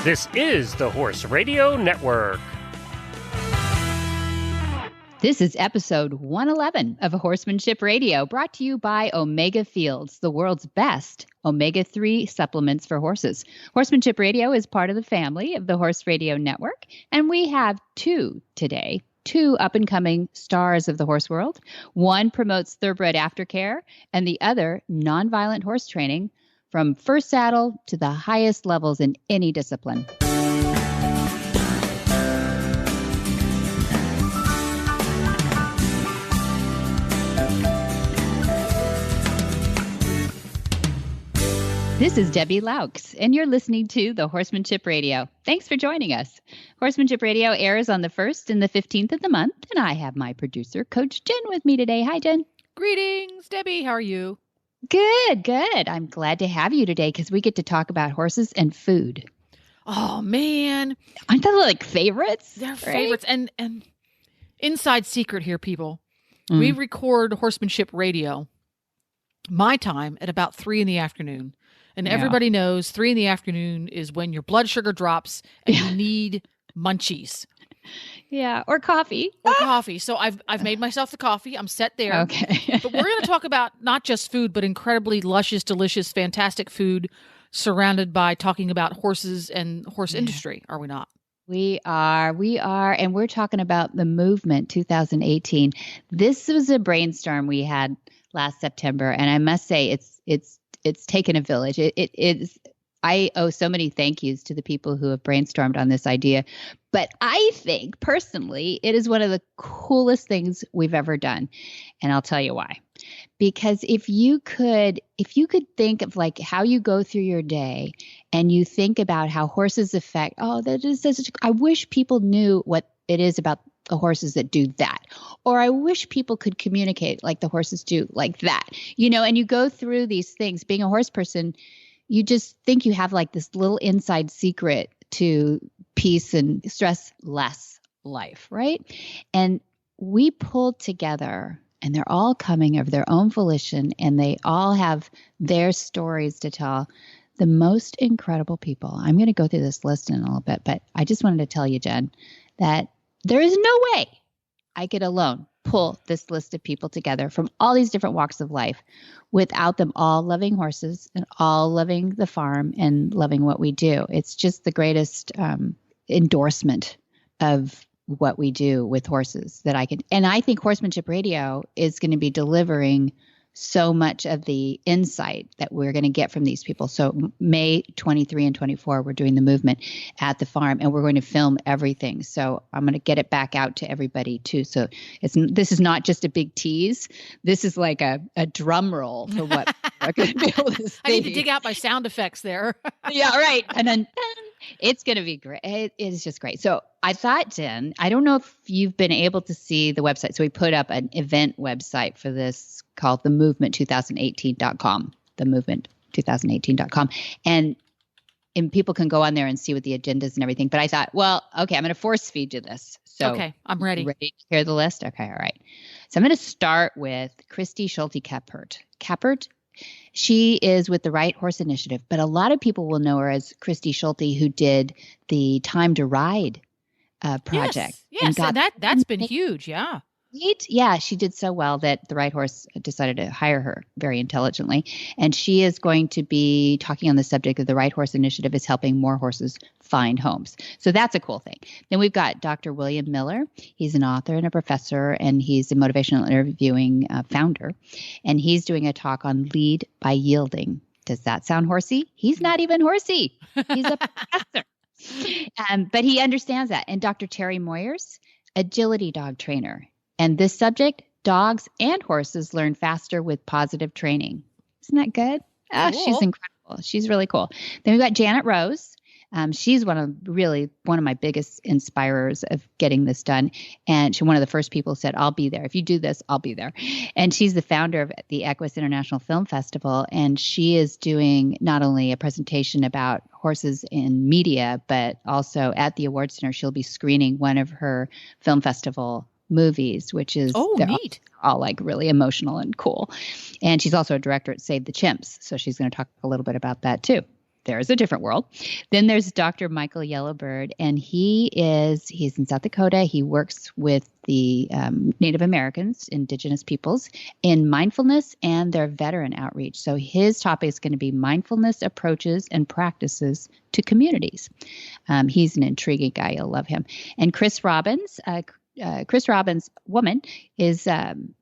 This is the Horse Radio Network. This is episode 111 of Horsemanship Radio, brought to you by Omega Fields, the world's best omega-3 supplements for horses. Horsemanship Radio is part of the family of the Horse Radio Network, and we have two today. Two up-and-coming stars of the horse world. One promotes thoroughbred aftercare, and the other nonviolent horse training from first saddle to the highest levels in any discipline. This is Debbie Laux, and you're listening to the Horsemanship Radio. Thanks for joining us. Horsemanship Radio airs on the 1st and the 15th of the month, and I have my producer, Coach Jen, with me today. Hi, Jen. Greetings, Debbie. How are you? Good, good. I'm glad to have you today because we get to talk about horses and food. Oh, man. Aren't they like favorites? They're right? favorites. And inside secret here, people. We record Horsemanship Radio, my time, at about 3 in the afternoon. And everybody knows 3 in the afternoon is when your blood sugar drops and you need munchies. Yeah, or coffee. Or coffee. So I've made myself the coffee. I'm set there. Okay. But we're going to talk about not just food, but incredibly luscious, delicious, fantastic food surrounded by talking about horses and horse industry, are we not? We are, and we're talking about the Movement 2018. This was a brainstorm we had last September, and I must say it's taken a village. I owe so many thank yous to the people who have brainstormed on this idea. But I think personally, it is one of the coolest things we've ever done. And I'll tell you why. Because if you could think of like how you go through your day and you think about how horses affect, I wish people knew what it is about the horses that do that. Or I wish people could communicate like the horses do like that. And you go through these things. Being a horse person, you just think you have like this little inside secret to peace and stress less life, right? And we pulled together, and they're all coming of their own volition, and they all have their stories to tell. The most incredible people. I'm going to go through this list in a little bit, but I just wanted to tell you, Jen, that there is no way I could alone pull this list of people together from all these different walks of life without them all loving horses and all loving the farm and loving what we do. It's just the greatest endorsement of what we do with horses that I can. And I think Horsemanship Radio is going to be delivering so much of the insight that we're going to get from these people. So May 23 and 24, we're doing the Movement at the farm, and we're going to film everything. So I'm going to get it back out to everybody too. So this is not just a big tease. This is like a drum roll for what we're going to be able to see. I need to dig out my sound effects there. Yeah, right. And then it's going to be great. It is just great. So I thought, Jen, I don't know if you've been able to see the website. So we put up an event website for this called themovement2018.com, themovement2018.com. And people can go on there and see what the agendas and everything. But I thought, well, okay, I'm going to force feed you this. So okay, I'm ready. Ready to hear the list? Okay, all right. So I'm going to start with Christy Schulte-Kappert. Kappert, she is with the Right Horse Initiative, but a lot of people will know her as Christy Schulte, who did the Time to Ride project. Yes, and that's been huge, yeah. Yeah, she did so well that the Right Horse decided to hire her very intelligently. And she is going to be talking on the subject of the Right Horse Initiative is helping more horses find homes. So that's a cool thing. Then we've got Dr. William Miller. He's an author and a professor, and he's a motivational interviewing founder. And he's doing a talk on lead by yielding. Does that sound horsey? He's not even horsey. He's a professor. But he understands that. And Dr. Terry Moyers, agility dog trainer. And this subject, dogs and horses learn faster with positive training. Isn't that good? Oh, cool. She's incredible. She's really cool. Then we've got Janet Rose. She's one of my biggest inspirers of getting this done. And she's one of the first people who said, I'll be there. If you do this, I'll be there. And she's the founder of the Equus International Film Festival. And she is doing not only a presentation about horses in media, but also at the Awards Center, she'll be screening one of her film festival movies, which is neat. All like really emotional and cool. And she's also a director at Save the Chimps. So she's going to talk a little bit about that too. there's a different world. Then there's Dr. Michael Yellowbird, and he's in South Dakota. He works with the Native Americans, indigenous peoples, in mindfulness and their veteran outreach. So his topic is going to be mindfulness approaches and practices to communities. He's an intriguing guy. You'll love him. And Chris Robbins, woman, is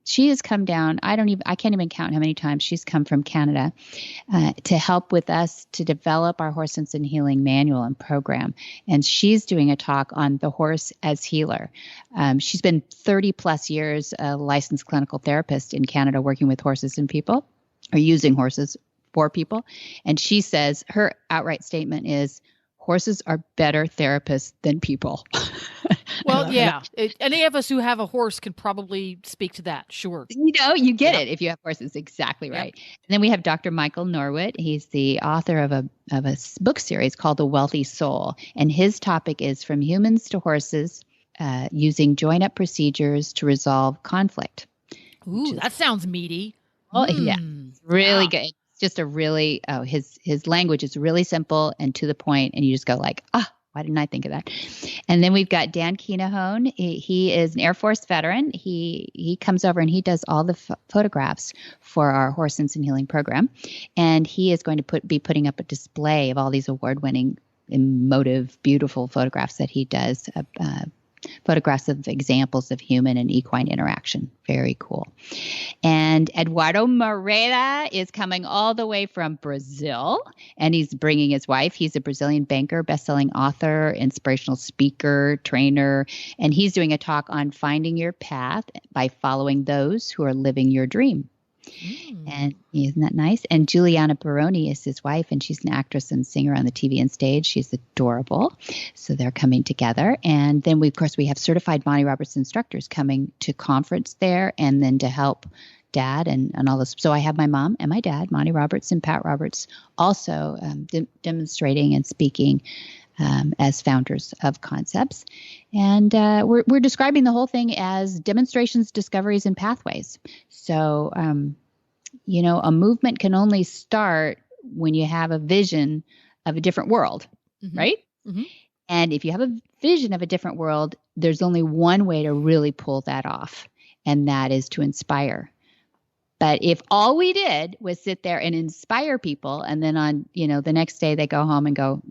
she has come down. I can't even count how many times she's come from Canada to help with us to develop our Horse Sense and Healing manual and program. And she's doing a talk on the horse as healer. She's been 30 plus years a licensed clinical therapist in Canada, working with horses and people, or using horses for people. And she says her outright statement is, horses are better therapists than people. Well, yeah. Any of us who have a horse can probably speak to that. Sure. You get it if you have horses. Exactly right. Yep. And then we have Dr. Michael Norwood. He's the author of a book series called The Wealthy Soul. And his topic is From Humans to Horses, using join-up procedures to resolve conflict. Ooh, that sounds meaty. Oh, yeah. Really good. Just a really, his language is really simple and to the point, and you just go like, why didn't I think of that? And then we've got Dan Keenahone. He is an Air Force veteran. He comes over and he does all the photographs for our Horse Sense and Healing program, and he is going to be putting up a display of all these award-winning, emotive, beautiful photographs that he does. Photographs of examples of human and equine interaction. Very cool. And Eduardo Moreira is coming all the way from Brazil, and he's bringing his wife. He's a Brazilian banker, best-selling author, inspirational speaker, trainer, and he's doing a talk on finding your path by following those who are living your dream. And isn't that nice? And Juliana Baroni is his wife, and she's an actress and singer on the TV and stage. She's adorable. So they're coming together. And then we have certified Monty Roberts instructors coming to conference there, and then to help Dad and all this. So I have my mom and my dad, Monty Roberts and Pat Roberts, also demonstrating and speaking as founders of concepts. And we're describing the whole thing as demonstrations, discoveries, and pathways. So, a movement can only start when you have a vision of a different world, right? Mm-hmm. And if you have a vision of a different world, there's only one way to really pull that off, and that is to inspire. But if all we did was sit there and inspire people, and then on, the next day they go home and go,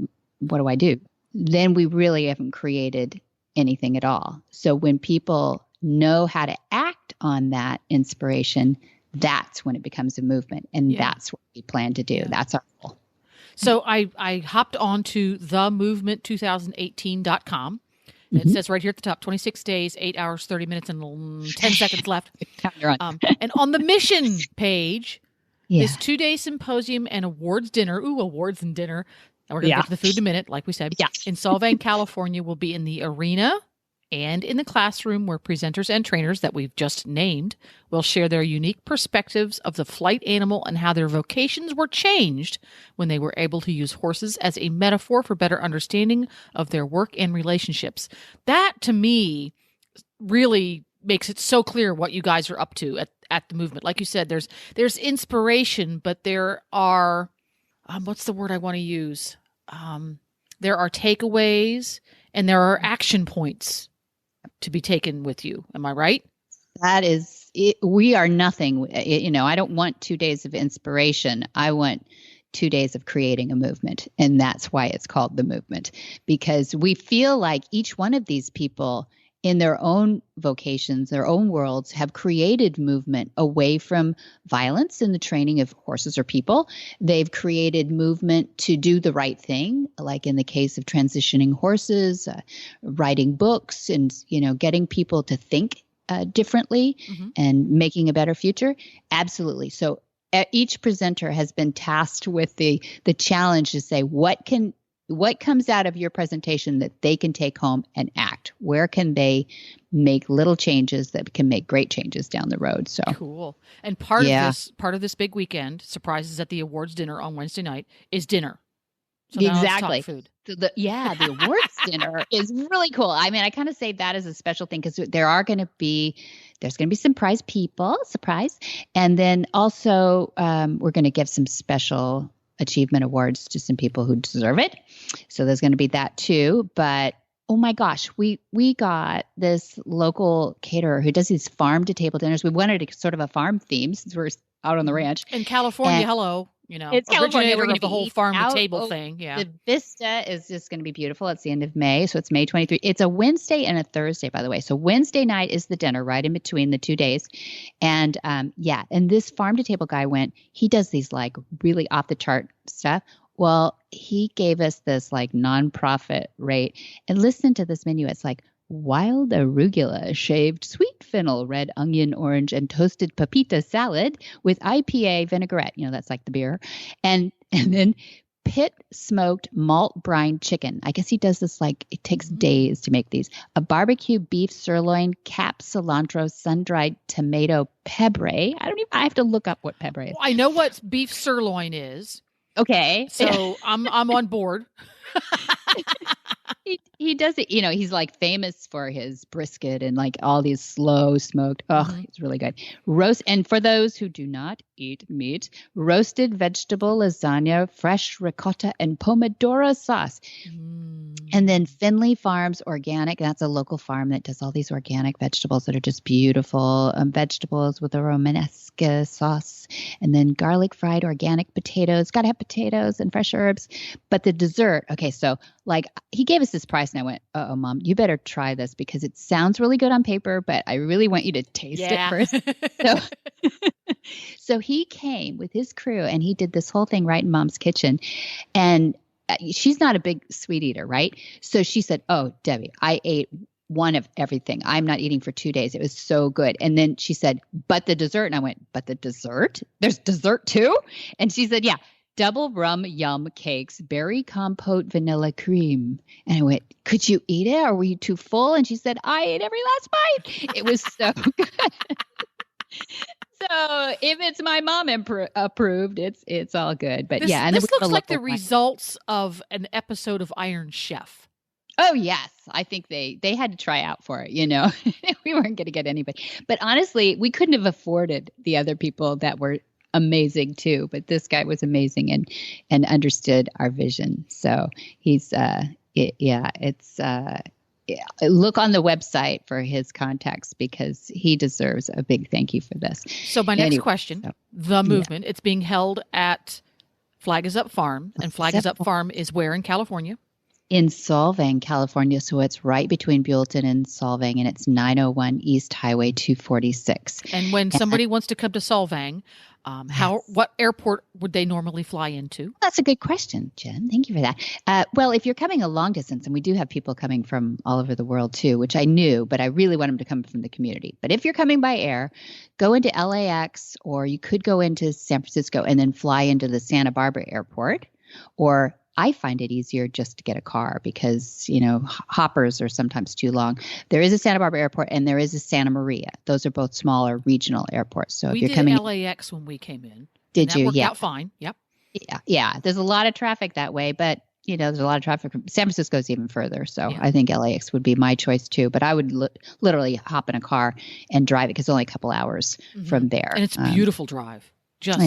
what do I do? Then we really haven't created anything at all. So when people know how to act on that inspiration, that's when it becomes a movement. And that's what we plan to do. Yeah. That's our goal. So I hopped on to themovement2018.com. And it says right here at the top, 26 days, 8 hours, 30 minutes, and 10 seconds left. And on the mission page, this 2-day symposium and awards dinner. Ooh, awards and dinner. And we're going to get to the food in a minute, like we said. Yeah. In Solvang, California, will be in the arena and in the classroom, where presenters and trainers that we've just named will share their unique perspectives of the flight animal and how their vocations were changed when they were able to use horses as a metaphor for better understanding of their work and relationships. That, to me, really makes it so clear what you guys are up to at the movement. Like you said, there's inspiration, but there are, what's the word I want to use? There are takeaways and there are action points to be taken with you. Am I right? That is it. We are nothing. I don't want 2 days of inspiration. I want 2 days of creating a movement. And that's why it's called the movement, because we feel like each one of these people in their own vocations, their own worlds, have created movement away from violence in the training of horses or people. They've created movement to do the right thing, like in the case of transitioning horses, writing books, and getting people to think differently and making a better future. Absolutely. So each presenter has been tasked with the challenge to say, what comes out of your presentation that they can take home and act? Where can they make little changes that can make great changes down the road? So cool. And part of this big weekend, surprises at the awards dinner on Wednesday night, is dinner. So exactly. Food. So the awards dinner is really cool. I mean, I kind of say that as a special thing because there's going to be some surprise, and then also we're going to give some special achievement awards to some people who deserve it. So there's going to be that too. But oh my gosh, we got this local caterer who does these farm to table dinners. We wanted a sort of a farm theme since we're out on the ranch. In California, hello. You know, it's California. We're going to the whole farm to table thing. Yeah. The vista is just going to be beautiful. It's the end of May. So it's May 23. It's a Wednesday and a Thursday, by the way. So Wednesday night is the dinner right in between the 2 days. And and this farm to table guy he does these like really off the chart stuff. Well, he gave us this like nonprofit rate, and listen to this menu. It's like wild arugula, shaved sweet fennel, red onion, orange, and toasted pepita salad with IPA vinaigrette. You know, that's like the beer. And then pit smoked malt brine chicken. I guess he does this like it takes days to make these. A barbecue beef sirloin, cap cilantro, sun-dried tomato pebre. I have to look up what pebre is. Well, I know what beef sirloin is. Okay. So I'm on board. He does it, he's like famous for his brisket and like all these slow smoked. Oh, it's really good. Roast. And for those who do not eat meat, roasted vegetable lasagna, fresh ricotta and pomodoro sauce. And then Finley Farms Organic. That's a local farm that does all these organic vegetables that are just beautiful. Vegetables with a Romanesque sauce. And then garlic fried organic potatoes. Got to have potatoes and fresh herbs. But the dessert. Okay, so like he gave us this price and I went, uh-oh, Mom, you better try this because it sounds really good on paper, but I really want you to taste it first. So he came with his crew and he did this whole thing right in Mom's kitchen. And she's not a big sweet eater, right? So she said, oh, Debbie, I ate one of everything. I'm not eating for 2 days. It was so good. And then she said, but the dessert. And I went, but the dessert? There's dessert too? And she said, yeah. Double rum yum cakes, berry compote, vanilla cream. And I went, could you eat it or were you too full? And she said, I ate every last bite. It was so good. So if it's my mom approved, it's all good. But and this looks like the results of an episode of Iron Chef. Oh, yes. I think they had to try out for it, We weren't going to get anybody. But honestly, we couldn't have afforded the other people that were amazing too, but this guy was amazing and understood our vision. So he's look on the website for his contacts because he deserves a big thank you for this. So my next question, the movement, it's being held at Flag is Up Farm, and Flag is Up Farm is where in California? In Solvang, California. So it's right between Buellton and Solvang, and it's 901 East Highway 246. And when somebody wants to come to Solvang, what airport would they normally fly into? That's a good question, Jen. Thank you for that. Well, if you're coming a long distance, and we do have people coming from all over the world too, which I knew, but I really want them to come from the community. But if you're coming by air, go into LAX, or you could go into San Francisco and then fly into the Santa Barbara airport, or I find it easier just to get a car because, hoppers are sometimes too long. There is a Santa Barbara airport and there is a Santa Maria. Those are both smaller regional airports. So if you're coming, LAX when we came in. Did you? Worked out fine. Yep. Yeah. There's a lot of traffic that way, but there's a lot of traffic. San Francisco's even further. So I think LAX would be my choice too, but I would literally hop in a car and drive it because it's only a couple hours from there. And it's a beautiful drive. Just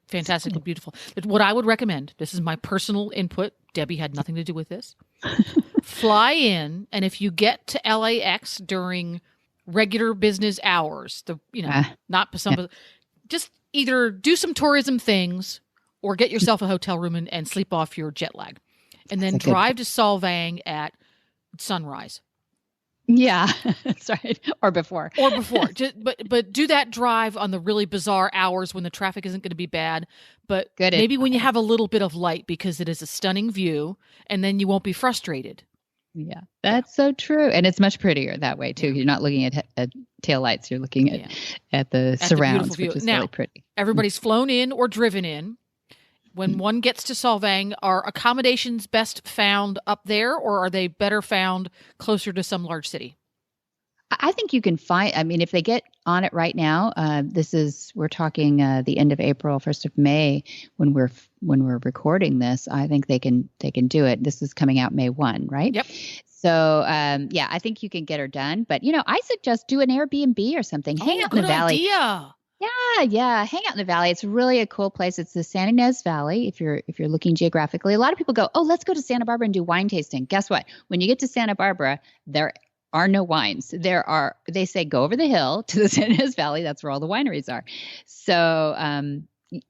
fantastically beautiful. But what I would recommend, this is my personal input. Debbie had nothing to do with this. Fly in, and if you get to LAX during regular business hours, just either do some tourism things or get yourself a hotel room and sleep off your jet lag. And then drive to Solvang at sunrise. Yeah, that's right. Or before. But do that drive on the really bizarre hours when the traffic isn't going to be bad. But maybe when you have a little bit of light because it is a stunning view, and then you won't be frustrated. Yeah, that's so true. And it's much prettier that way, too. You're not looking at taillights. You're looking at the surrounds, which is really pretty. Everybody's flown in or driven in. When one gets to Solvang, are accommodations best found up there, or are they better found closer to some large city? I think you can find, if they get on it right now, we're talking the end of April, 1st of May, when we're recording this, I think they can do it. This is coming out May 1, right? Yep. So, I think you can get her done. But, I suggest do an Airbnb or something. Hang out in the valley. Idea. Yeah. Hang out in the valley. It's really a cool place. It's the San Ynez Valley. If you're looking geographically, a lot of people go, oh, let's go to Santa Barbara and do wine tasting. Guess what? When you get to Santa Barbara, there are no wines. They say go over the hill to the San Ynez Valley. That's where all the wineries are. So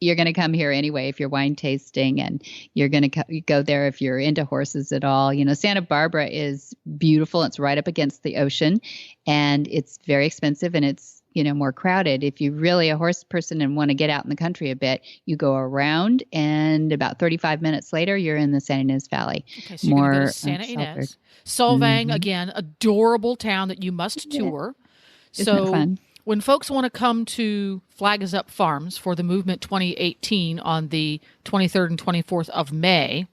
you're going to come here anyway if you're wine tasting, and you're going to go there if you're into horses at all. Santa Barbara is beautiful. It's right up against the ocean, and it's very expensive, and it's more crowded. If you're really a horse person and want to get out in the country a bit, you go around, and about 35 minutes later, you're in the Santa Ynez Valley. Okay, so you're going to go to Santa Ynez. Solvang, again, adorable town that you must tour. Isn't it fun? When folks want to come to Flag Is Up Farms for the Movement 2018 on the 23rd and 24th of May,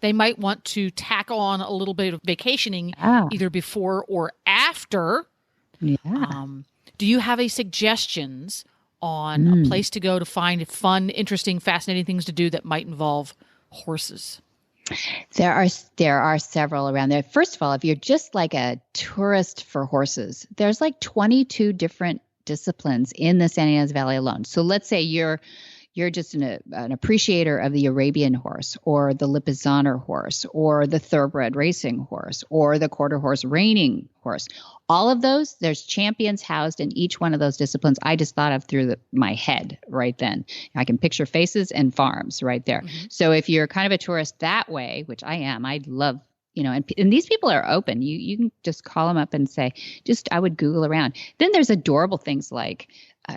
they might want to tack on a little bit of vacationing either before or after. Yeah. Do you have any suggestions on a place to go to find fun, interesting, fascinating things to do that might involve horses? There are several around there. First of all, if you're just like a tourist for horses, there's like 22 different disciplines in the San Ynez Valley alone. So let's say you're just an appreciator of the Arabian horse, or the Lipizzaner horse, or the thoroughbred racing horse, or the quarter horse reining horse. All of those, there's champions housed in each one of those disciplines. I just thought of through my head right then. I can picture faces and farms right there. Mm-hmm. So if you're kind of a tourist that way, which I am, I love, and these people are open. You can just call them up and say, I would Google around. Then there's adorable things like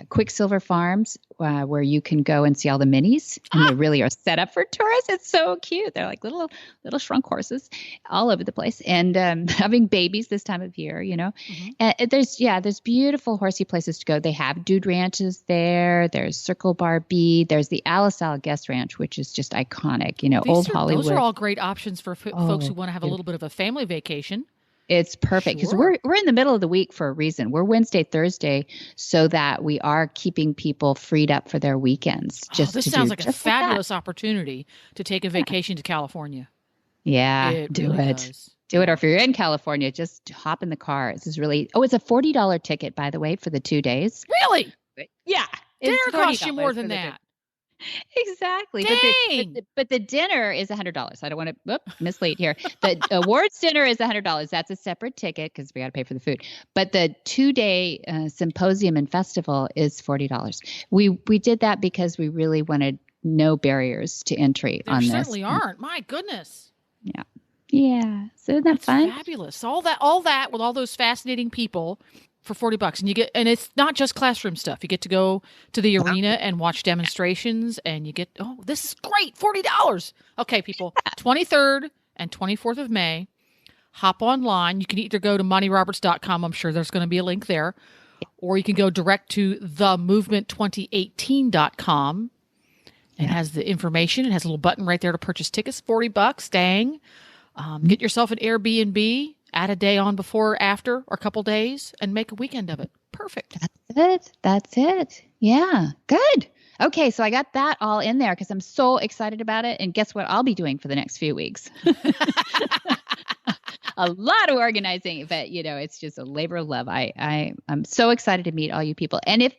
Quicksilver Farms, where you can go and see all the minis, and they really are set up for tourists. It's so cute. They're like little shrunk horses all over the place, and having babies this time of year, Mm-hmm. And there's beautiful horsey places to go. They have dude ranches there. There's Circle Bar B. There's the Alisal Guest Ranch, which is just iconic. Old Hollywood. Those are all great options for folks who want to have a little bit of a family vacation. It's perfect because we're in the middle of the week for a reason. We're Wednesday, Thursday, so that we are keeping people freed up for their weekends. This sounds like a fabulous opportunity to take a vacation to California. Yeah, do it. Do it. Or if you're in California, just hop in the car. It's a $40 ticket, by the way, for the 2 days. Really? Yeah. Dinner costs you more than that. Exactly. Dang. But the dinner is $100. I don't want to mislead here. The awards dinner is $100. That's a separate ticket because we got to pay for the food. But the 2-day symposium and festival is $40. We did that because we really wanted no barriers to entry on this. There certainly aren't. My goodness. Yeah. Yeah. So isn't that fun? Fabulous. All that with all those fascinating people for $40, and it's not just classroom stuff. You get to go to the arena and watch demonstrations, and you get, this is great, $40. Okay, people, 23rd and 24th of May, hop online. You can either go to montyroberts.com. I'm sure there's going to be a link there, or you can go direct to themovement2018.com. It has the information. It has a little button right there to purchase tickets, $40. Dang. Get yourself an Airbnb. Add a day on before or after, or a couple days, and make a weekend of it. Perfect. That's it. Yeah. Good. Okay. So I got that all in there because I'm so excited about it. And guess what I'll be doing for the next few weeks? A lot of organizing, but it's just a labor of love. I'm so excited to meet all you people. And if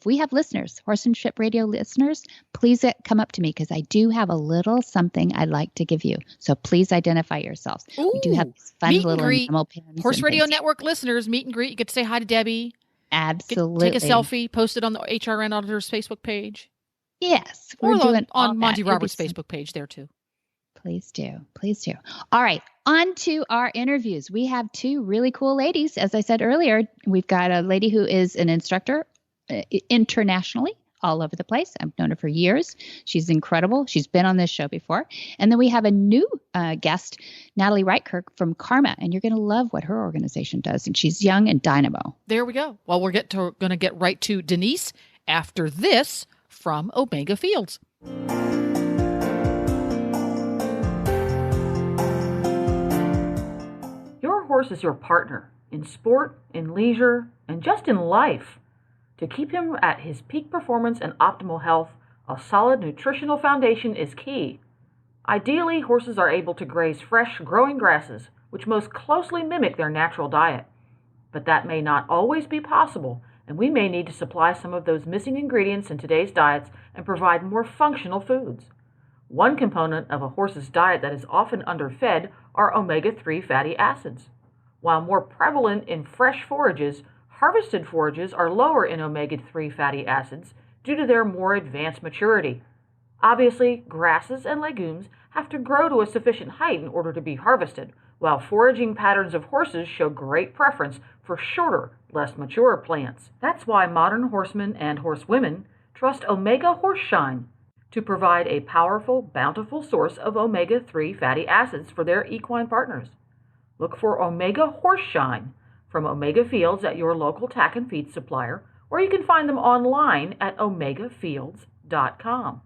we have listeners, Horsemanship Radio listeners, please come up to me because I do have a little something I'd like to give you. So please identify yourselves. Ooh, we do have these fun little enamel pins. Horse Radio Network listeners, meet and greet. You get to say hi to Debbie. Absolutely. Take a selfie, post it on the HRN Auditors Facebook page. Yes. Or on Monty Roberts' Facebook page there too. Please do. Please do. All right. On to our interviews. We have 2 really cool ladies. As I said earlier, we've got a lady who is an instructor internationally, all over the place. I've known her for years. She's incredible. She's been on this show before. And then we have a new guest, Natalie Rietkerk from CARMA, and you're going to love what her organization does. And she's young and dynamo. There we go. Well, we're going to get right to Denise after this from Omega Fields. Your horse is your partner in sport, in leisure, and just in life. To keep him at his peak performance and optimal health, a solid nutritional foundation is key. Ideally, horses are able to graze fresh, growing grasses, which most closely mimic their natural diet. But that may not always be possible, and we may need to supply some of those missing ingredients in today's diets and provide more functional foods. One component of a horse's diet that is often underfed are omega-3 fatty acids. While more prevalent in fresh forages, harvested forages are lower in omega-3 fatty acids due to their more advanced maturity. Obviously, grasses and legumes have to grow to a sufficient height in order to be harvested, while foraging patterns of horses show great preference for shorter, less mature plants. That's why modern horsemen and horsewomen trust Omega Horseshine to provide a powerful, bountiful source of omega-3 fatty acids for their equine partners. Look for Omega Horseshine from Omega Fields at your local tack and feed supplier, or you can find them online at omegafields.com.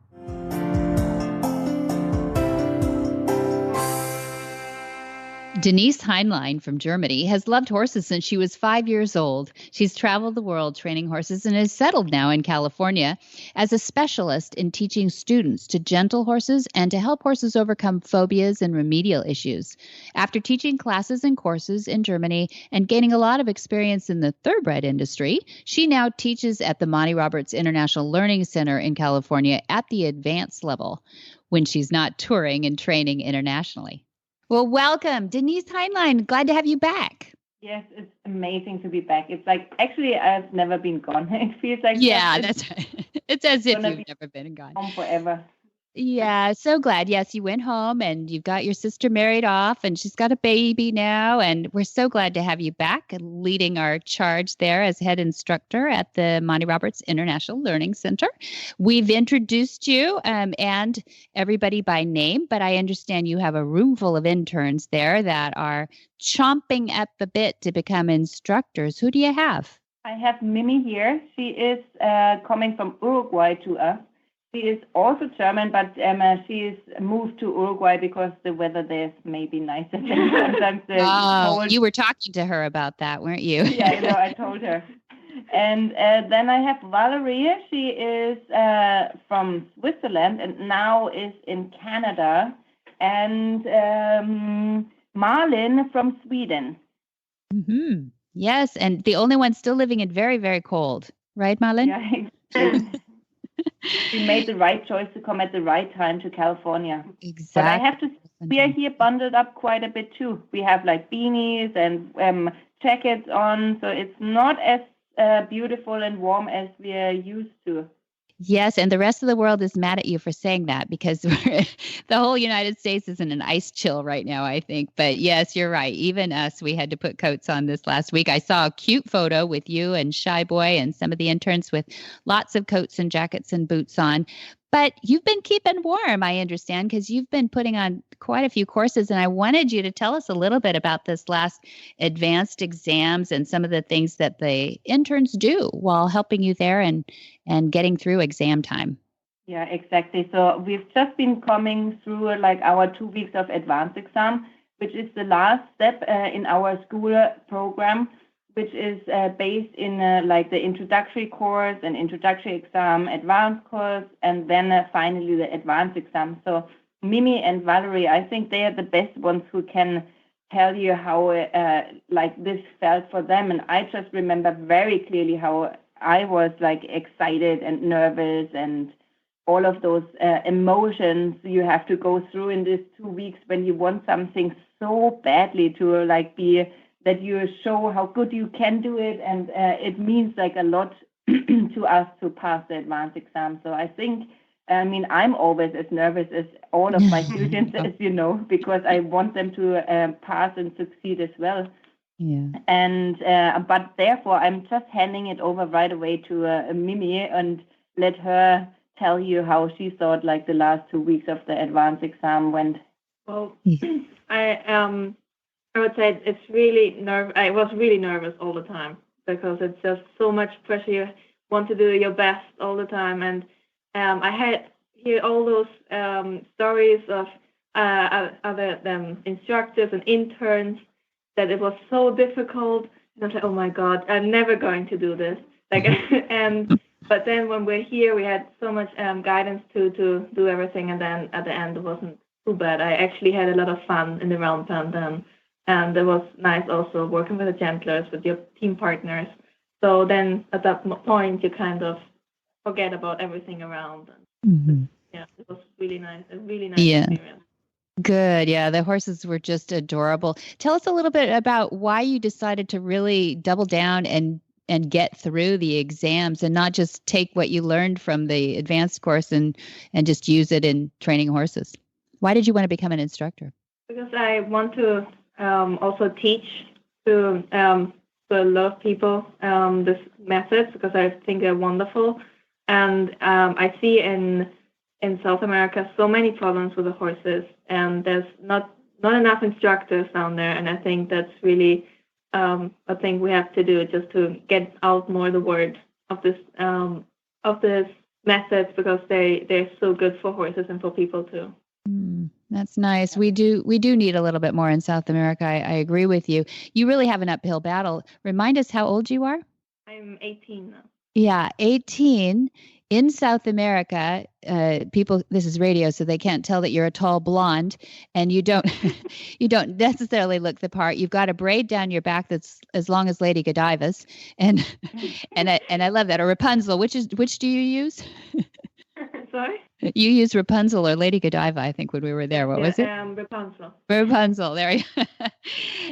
Denise Heinlein from Germany has loved horses since she was 5 years old. She's traveled the world training horses and is settled now in California as a specialist in teaching students to gentle horses and to help horses overcome phobias and remedial issues. After teaching classes and courses in Germany and gaining a lot of experience in the thoroughbred industry, she now teaches at the Monty Roberts International Learning Center in California at the advanced level when she's not touring and training internationally. Well, welcome, Denise Heinlein. Glad to have you back. Yes, it's amazing to be back. It's like, actually, I've never been gone. It feels like that's right. It's as if you've never been gone. Home forever. Yeah, so glad. Yes, you went home and you've got your sister married off and she's got a baby now. And we're so glad to have you back and leading our charge there as head instructor at the Monty Roberts International Learning Center. We've introduced you and everybody by name, but I understand you have a room full of interns there that are chomping at the bit to become instructors. Who do you have? I have Mimi here. She is coming from Uruguay to us. She is also German, but she is moved to Uruguay because the weather there is maybe nicer than sometimes the cold. You were talking to her about that, weren't you? Yeah, I told her. And then I have Valerie. She is from Switzerland and now is in Canada. And Marlin from Sweden. Mm-hmm. Yes, and the only one still living in very, very cold. Right, Marlin? Yeah. We made the right choice to come at the right time to California. Exactly. But I have to, we are here bundled up quite a bit too. We have like beanies and jackets on, so it's not as beautiful and warm as we are used to. Yes, and the rest of the world is mad at you for saying that because the whole United States is in an ice chill right now, I think. But yes, you're right. Even us, we had to put coats on this last week. I saw a cute photo with you and Shy Boy and some of the interns with lots of coats and jackets and boots on. But you've been keeping warm, I understand, because you've been putting on quite a few courses. And I wanted you to tell us a little bit about this last advanced exams and some of the things that the interns do while helping you there and getting through exam time. Yeah, exactly. So we've just been coming through like our 2 weeks of advanced exam, which is the last step in our school program, which is based in like the introductory course, an introductory exam, advanced course, and then finally the advanced exam. So Mimi and Valerie, I think they are the best ones who can tell you how like this felt for them. And I just remember very clearly how I was like excited and nervous and all of those emotions you have to go through in these 2 weeks when you want something so badly to like be that you show how good you can do it. And it means like a lot to us to pass the advanced exam. So I think, I mean, I'm always as nervous as all of my students, as you know, because I want them to pass and succeed as well. Yeah. And but therefore, I'm just handing it over right away to Mimi and let her tell you how she thought like the last 2 weeks of the advanced exam went. Well, I would say it's really I was really nervous all the time because it's just so much pressure. You want to do your best all the time, and I had here all those stories of other instructors and interns that it was so difficult. And I was like, oh my God, I'm never going to do this. Like, but then when we're here, we had so much guidance to do everything, and then at the end it wasn't too bad. I actually had a lot of fun in the round pen then. And it was nice also working with the gentlers, with your team partners. So then at that point, you kind of forget about everything around. Mm-hmm. Yeah, it was really nice, a really nice Yeah. experience. Good. Yeah, the horses were just adorable. Tell us a little bit about why you decided to really double down and get through the exams and not just take what you learned from the advanced course and just use it in training horses. Why did you want to become an instructor? Because I want to also teach to a lot of people this methods, because I think they're wonderful. And I see in South America so many problems with the horses, and there's not enough instructors down there. And I think that's really a thing we have to do, just to get out more the word of this methods, because they're so good for horses and for people too. That's nice. We do need a little bit more in South America. I agree with you. You really have an uphill battle. Remind us how old you are? I'm 18 now. Yeah, 18 in South America. People, this is radio, so they can't tell that you're a tall blonde, and you don't necessarily look the part. You've got a braid down your back that's as long as Lady Godiva's, and I love that. Or Rapunzel. Which do you use? Sorry? You used Rapunzel or Lady Godiva, I think, when we were there. What was it? Rapunzel. Rapunzel. There you go.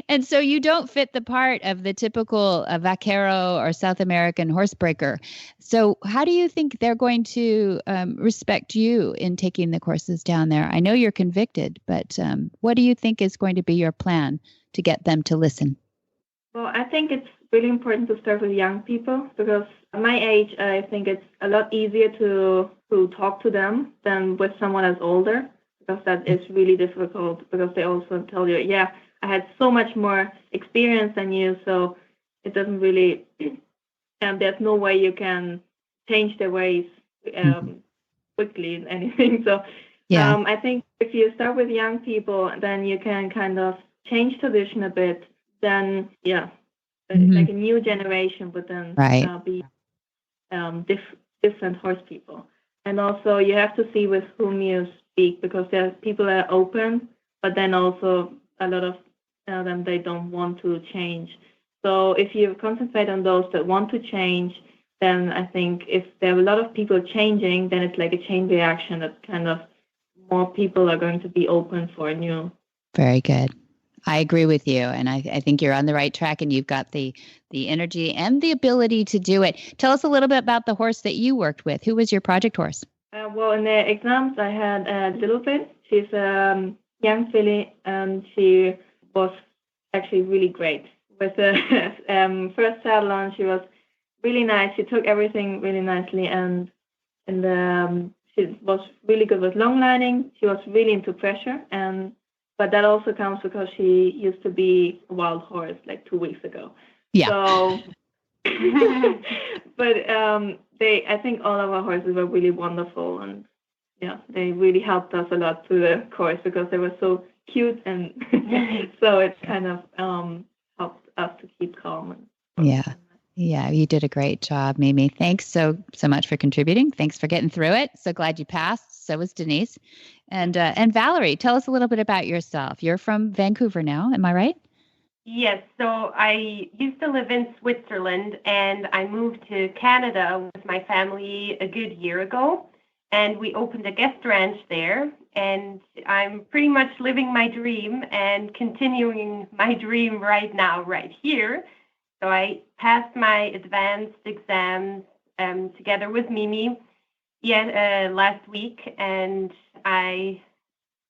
And so you don't fit the part of the typical vaquero or South American horsebreaker. So how do you think they're going to respect you in taking the courses down there? I know you're convicted, but what do you think is going to be your plan to get them to listen? Well, I think it's really important to start with young people, because at my age, I think it's a lot easier to talk to them than with someone that's older, because that is really difficult, because they also tell you, yeah, I had so much more experience than you, so it doesn't really, there's no way you can change their ways quickly in anything. So I think if you start with young people, then you can kind of change tradition a bit. Then, like a new generation would then be different horse people. And also you have to see with whom you speak, because there are people that are open, but then also a lot of them, they don't want to change. So if you concentrate on those that want to change, then I think if there are a lot of people changing, then it's like a chain reaction, that kind of more people are going to be open for new. Very good. I agree with you. And I think you're on the right track, and you've got the energy and the ability to do it. Tell us a little bit about the horse that you worked with. Who was your project horse? Well, in the exams, I had Little Bit. She's a young filly, and she was actually really great. With the first saddle on, she was really nice. She took everything really nicely, and she was really good with long lining. She was really into pressure, but that also comes because she used to be a wild horse like 2 weeks ago. Yeah. So, but I think all of our horses were really wonderful, and they really helped us a lot through the course, because they were so cute, and so it kind of helped us to keep calm. Yeah, you did a great job, Mimi. Thanks so much for contributing. Thanks for getting through it. So glad you passed. So was Denise. And Valerie, tell us a little bit about yourself. You're from Vancouver now, am I right? Yes. So I used to live in Switzerland, and I moved to Canada with my family a good year ago. And we opened a guest ranch there. And I'm pretty much living my dream and continuing my dream right now, right here. So I passed my advanced exams together with Mimi last week, and I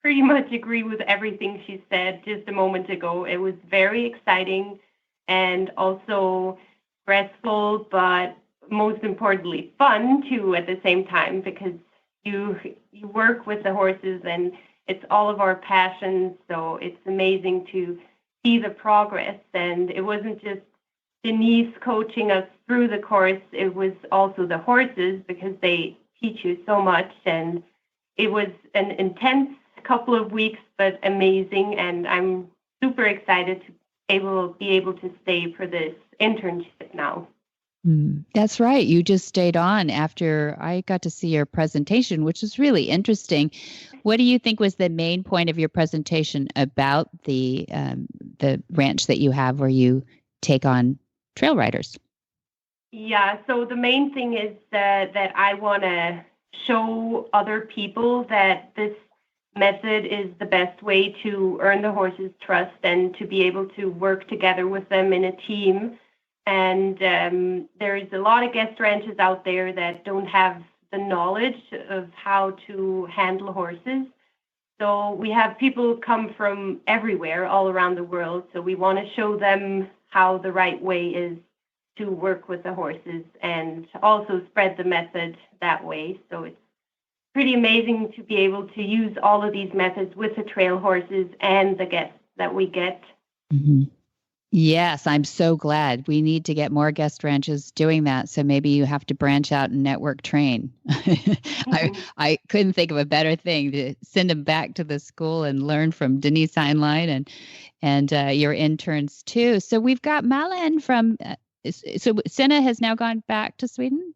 pretty much agree with everything she said just a moment ago. It was very exciting and also stressful, but most importantly fun too at the same time, because you work with the horses and it's all of our passions. So it's amazing to see the progress, and it wasn't just Denise coaching us through the course, it was also the horses, because they teach you so much, and it was an intense couple of weeks, but amazing, and I'm super excited to be able to stay for this internship now. That's right. You just stayed on after I got to see your presentation, which was really interesting. What do you think was the main point of your presentation about the ranch that you have, where you take on trail riders? Yeah, so the main thing is that I want to show other people that this method is the best way to earn the horse's trust and to be able to work together with them in a team. And there's a lot of guest ranches out there that don't have the knowledge of how to handle horses. So we have people come from everywhere, all around the world. So we want to show them how the right way is to work with the horses and also spread the method that way. So it's pretty amazing to be able to use all of these methods with the trail horses and the guests that we get. Mm-hmm. Yes, I'm so glad. We need to get more guest ranches doing that. So maybe you have to branch out and network train. I couldn't think of a better thing to send them back to the school and learn from Denise Heinlein and your interns too. So we've got Malin from. So Senna has now gone back to Sweden.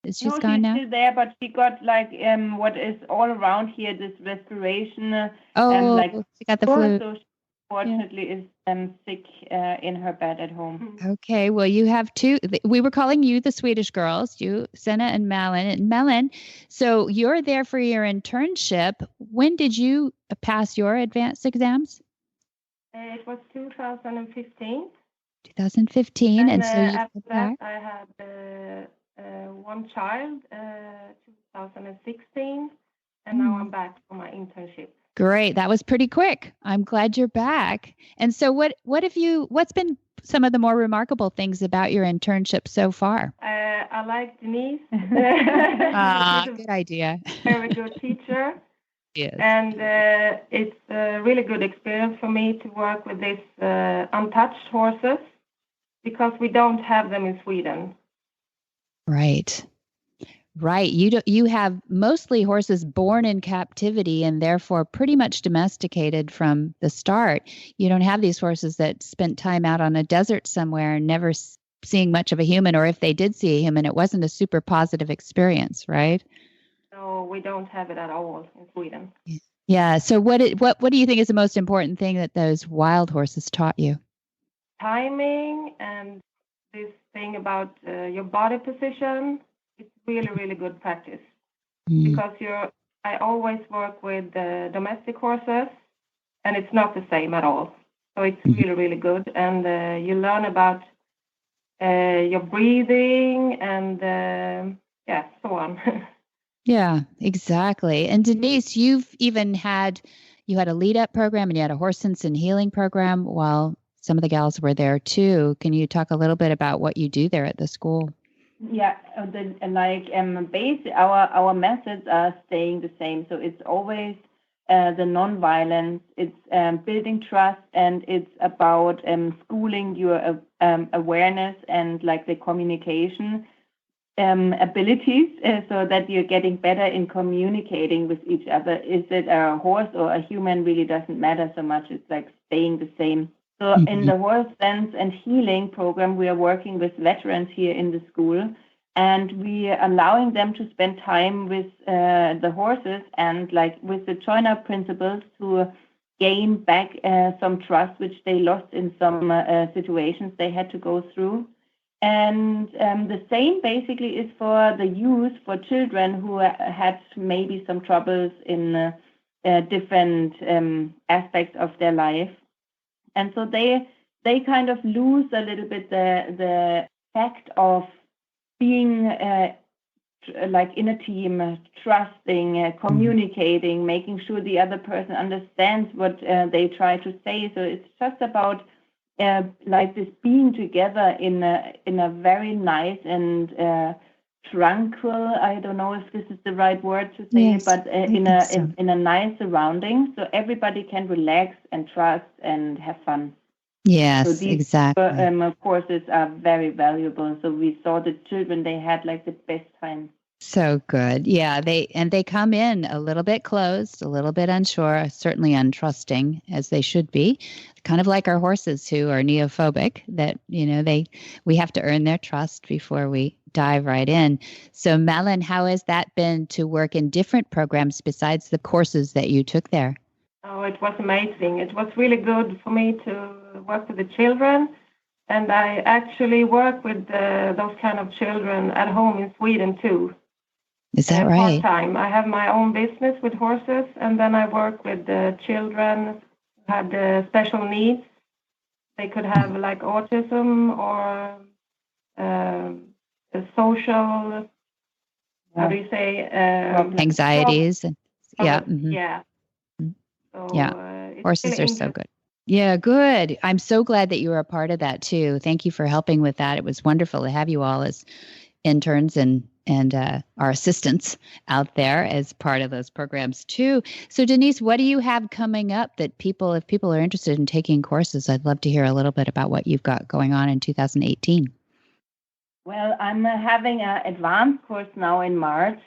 She's gone now. She's still there, but she got like what is all around here, this respiration. She got the flu. So she unfortunately is sick in her bed at home. Okay, well, you have two. We were calling you the Swedish girls, you, Senna and Malin. And Malin, so you're there for your internship. When did you pass your advanced exams? It was 2015. 2015, and so you after that I had one child, 2016, and now I'm back for my internship. Great, that was pretty quick. I'm glad you're back. And so, what's been some of the more remarkable things about your internship so far? I like Denise. Good idea. Very good teacher. Yes. And it's a really good experience for me to work with these untouched horses because we don't have them in Sweden. Right. You have mostly horses born in captivity and therefore pretty much domesticated from the start. You don't have these horses that spent time out on a desert somewhere and never seeing much of a human, or if they did see a human, it wasn't a super positive experience, right? No, we don't have it at all in Sweden. Yeah. So what do you think is the most important thing that those wild horses taught you? Timing and this thing about your body position. It's really, really good practice because I always work with domestic horses and it's not the same at all. So it's really, really good. And you learn about your breathing and so on. Yeah, exactly. And Denise, you had a lead up program and you had a horse sense and healing program while some of the gals were there too. Can you talk a little bit about what you do there at the school? Yeah, our methods are staying the same. So it's always the non-violence, it's building trust, and it's about schooling your awareness and like the communication abilities so that you're getting better in communicating with each other. Is it a horse or a human really doesn't matter so much. It's like staying the same. So in the horse sense and healing program, we are working with veterans here in the school, and we are allowing them to spend time with the horses and like with the join-up principles to gain back some trust, which they lost in some situations they had to go through. And the same basically is for the youth, for children who had maybe some troubles in different aspects of their life. And so they kind of lose a little bit the fact of being like in a team, trusting, communicating, making sure the other person understands what they try to say. So it's just about like this being together in a very nice and tranquil, I don't know if this is the right word to say, yes, but in a nice surrounding, so everybody can relax and trust and have fun. Yes, so these exactly. Courses are very valuable. So we saw the children, they had like the best time. So good. Yeah, they come in a little bit closed, a little bit unsure, certainly untrusting, as they should be. Kind of like our horses who are neophobic, that, we have to earn their trust before we dive right in. So Malin, how has that been to work in different programs besides the courses that you took there? Oh, it was amazing. It was really good for me to work with the children And I actually work with those kind of children at home in Sweden too. Is that right? Part-time. I have my own business with horses, and then I work with the children who had special needs. They could have like autism or a social, how do you say? Anxieties. Yeah. Mm-hmm. Yeah. So, Horses are so good. Yeah, good. I'm so glad that you were a part of that too. Thank you for helping with that. It was wonderful to have you all as interns and our assistants out there as part of those programs too. So Denise, what do you have coming up that if people are interested in taking courses, I'd love to hear a little bit about what you've got going on in 2018. Well, I'm having an advanced course now in March,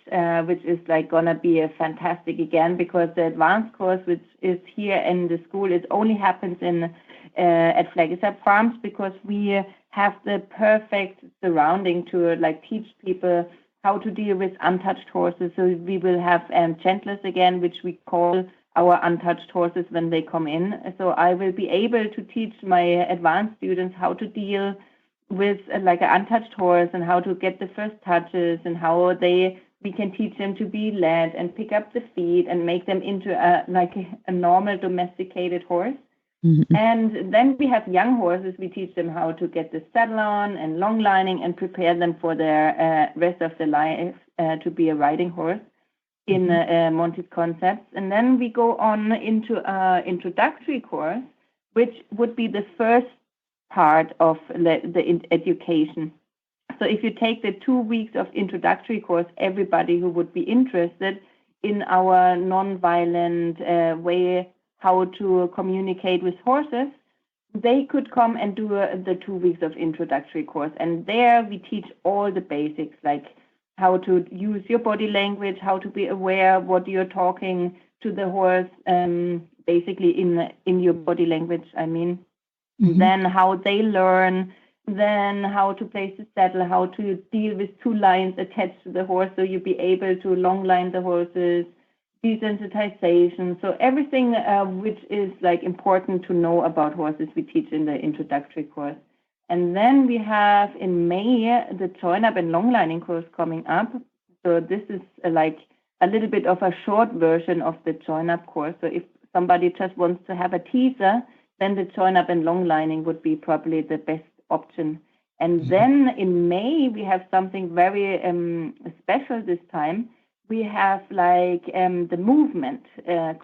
which is like going to be a fantastic again, because the advanced course, which is here in the school, it only happens at Flaggestad Farms, because we have the perfect surrounding to like teach people how to deal with untouched horses. So we will have gentlers again, which we call our untouched horses when they come in. So I will be able to teach my advanced students how to deal with like an untouched horse and how to get the first touches and how we can teach them to be led and pick up the feet and make them into a normal domesticated horse. Mm-hmm. And then we have young horses. We teach them how to get the saddle on and long lining and prepare them for their rest of their life to be a riding horse in Monty's concepts. And then we go on into an introductory course, which would be the first part of the education. So if you take the 2 weeks of introductory course, everybody who would be interested in our non-violent way how to communicate with horses, they could come and do the 2 weeks of introductory course. And there we teach all the basics, like how to use your body language, how to be aware what you're talking to the horse, basically in your body language, I mean. Mm-hmm. Then how they learn, then how to place the saddle, how to deal with 2 lines attached to the horse so you'll be able to long line the horses, desensitization. So everything which is like important to know about horses we teach in the introductory course. And then we have in May the join up and long lining course coming up. So this is like a little bit of a short version of the join up course. So if somebody just wants to have a teaser, then the join up and long lining would be probably the best option. And then in May, we have something very special this time. We have like the movement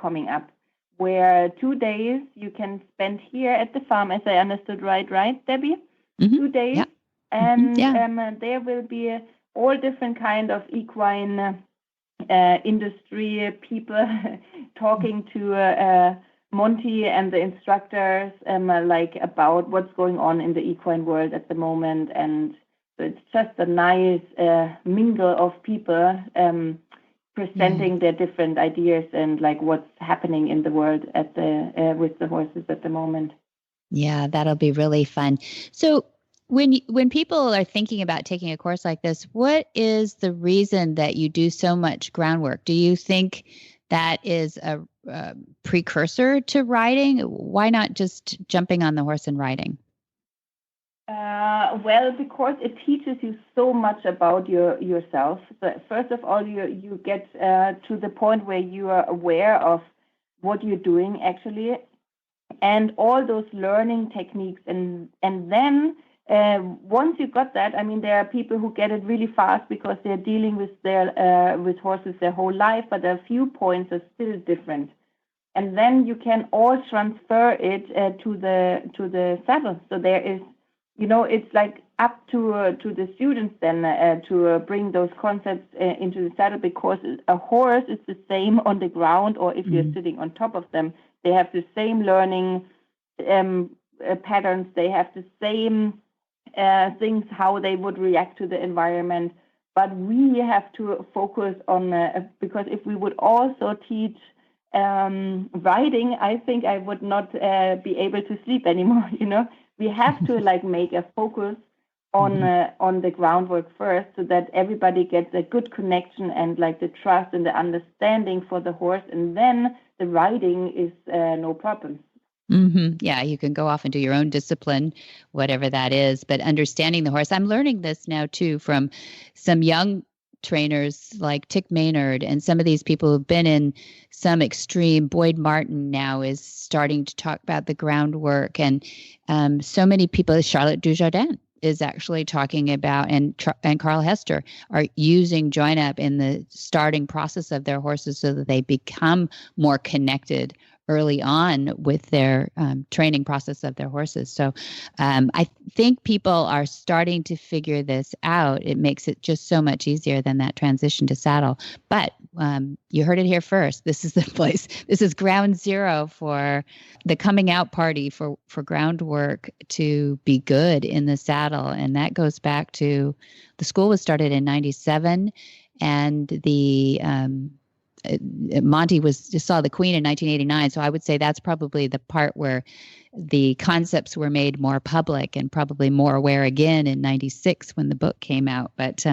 coming up, where 2 days you can spend here at the farm, as I understood right, Debbie? Mm-hmm. 2 days. Yeah. And there will be all different kind of equine industry people talking to Monty and the instructors like about what's going on in the equine world at the moment. And so it's just a nice mingle of people presenting their different ideas and like what's happening in the world at with the horses at the moment. Yeah, that'll be really fun. So when people are thinking about taking a course like this, what is the reason that you do so much groundwork? Do you think that is a precursor to riding? Why not just jumping on the horse and riding? Well, because it teaches you so much about yourself. So first of all, you get to the point where you are aware of what you're doing actually, and all those learning techniques. And then once you got that, I mean, there are people who get it really fast because they're dealing with with horses their whole life, but a few points are still different. And then you can all transfer it to the saddle. So there is, it's like up to the students then to bring those concepts into the saddle, because a horse is the same on the ground, or if you're sitting on top of them, they have the same learning patterns. They have the same things, how they would react to the environment. But we have to focus on, because if we would also teach riding, I think I would not be able to sleep anymore. We have to like make a focus on the groundwork first, so that everybody gets a good connection and like the trust and the understanding for the horse, and then the riding is no problem. Yeah, you can go off and do your own discipline, whatever that is. But understanding the horse, I'm learning this now too from some young trainers like Tick Maynard and some of these people who've been in some extreme. Boyd Martin now is starting to talk about the groundwork, and so many people. Charlotte Dujardin is actually talking about, and Carl Hester are using Join Up in the starting process of their horses so that they become more connected early on with their training process of their horses. So I think people are starting to figure this out. It makes it just so much easier than that transition to saddle. But you heard it here first. This is the place. This is ground zero for the coming out party for groundwork to be good in the saddle. And that goes back to the school was started in 97, and the Monty saw the Queen in 1989. So I would say that's probably the part where the concepts were made more public and probably more aware again in 96 when the book came out. But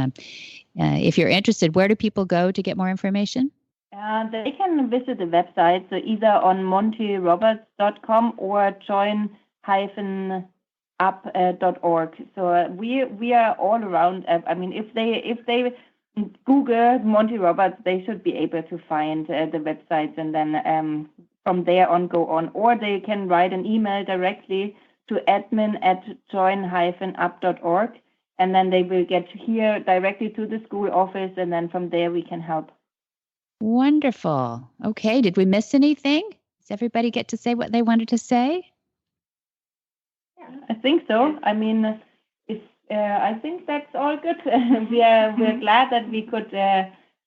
if you're interested, where do people go to get more information? They can visit the website, so either on montyroberts.com or join-up.org. So we are all around. I mean, if they Google Monty Roberts, they should be able to find the websites, and then from there on go on. Or they can write an email directly to admin@join-up.org, and then they will get here directly to the school office, and then from there we can help. Wonderful. Okay, did we miss anything? Does everybody get to say what they wanted to say? Yeah, I think so. I mean, I think that's all good. We're glad that we could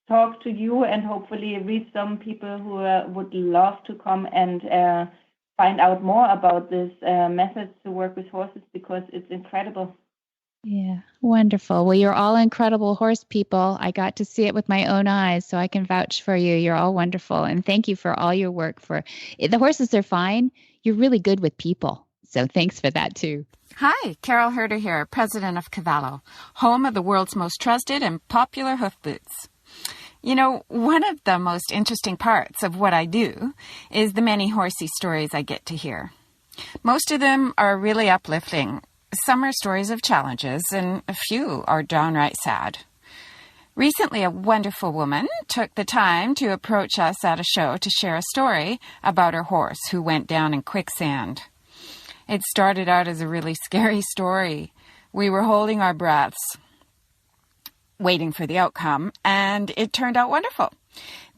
talk to you and hopefully reach some people who would love to come and find out more about this method to work with horses, because it's incredible. Yeah, wonderful. Well, you're all incredible horse people. I got to see it with my own eyes, so I can vouch for you. You're all wonderful. And thank you for all your work. The horses are fine. You're really good with people. So thanks for that, too. Hi, Carol Herder here, president of Cavallo, home of the world's most trusted and popular hoof boots. You know, one of the most interesting parts of what I do is the many horsey stories I get to hear. Most of them are really uplifting. Some are stories of challenges, and a few are downright sad. Recently, a wonderful woman took the time to approach us at a show to share a story about her horse who went down in quicksand. It started out as a really scary story. We were holding our breaths, waiting for the outcome, and it turned out wonderful.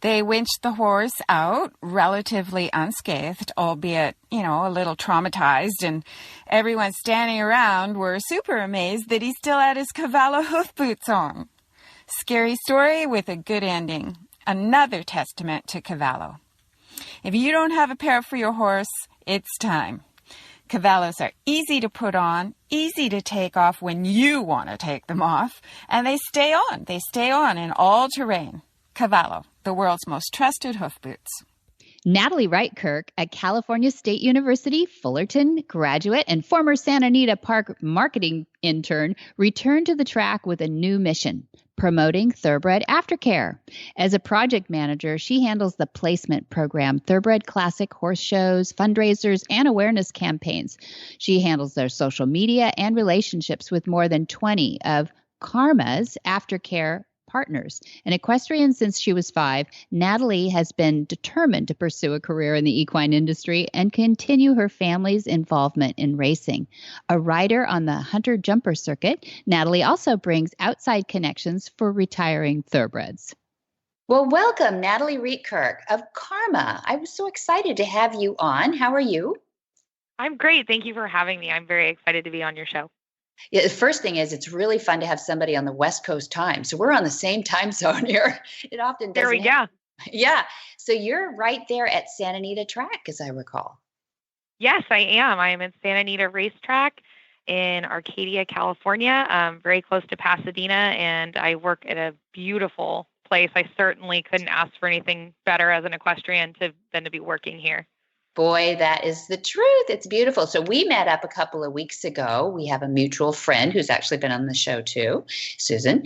They winched the horse out relatively unscathed, albeit, a little traumatized, and everyone standing around were super amazed that he still had his Cavallo hoof boots on. Scary story with a good ending. Another testament to Cavallo. If you don't have a pair for your horse, it's time. Cavallos are easy to put on, easy to take off when you want to take them off, and they stay on. They stay on in all terrain. Cavallo, the world's most trusted hoof boots. Natalie Rietkerk, a California State University Fullerton graduate and former Santa Anita Park marketing intern, returned to the track with a new mission: promoting thoroughbred aftercare. As a project manager, she handles the placement program, thoroughbred classic horse shows, fundraisers, and awareness campaigns. She handles their social media and relationships with more than 20 of CARMA's aftercare partners. An equestrian since she was 5, Natalie has been determined to pursue a career in the equine industry and continue her family's involvement in racing. A rider on the hunter jumper circuit, Natalie also brings outside connections for retiring thoroughbreds. Well, welcome, Natalie Rietkerk of CARMA. I was so excited to have you on. How are you? I'm great. Thank you for having me. I'm very excited to be on your show. Yeah, the first thing is it's really fun to have somebody on the West Coast time. So we're on the same time zone here. It often doesn't. There we go. Yeah. So you're right there at Santa Anita Track, as I recall. Yes, I am. I am in Santa Anita Racetrack in Arcadia, California, very close to Pasadena, and I work at a beautiful place. I certainly couldn't ask for anything better as an equestrian than to be working here. Boy, that is the truth. It's beautiful. So we met up a couple of weeks ago. We have a mutual friend who's actually been on the show too, Susan.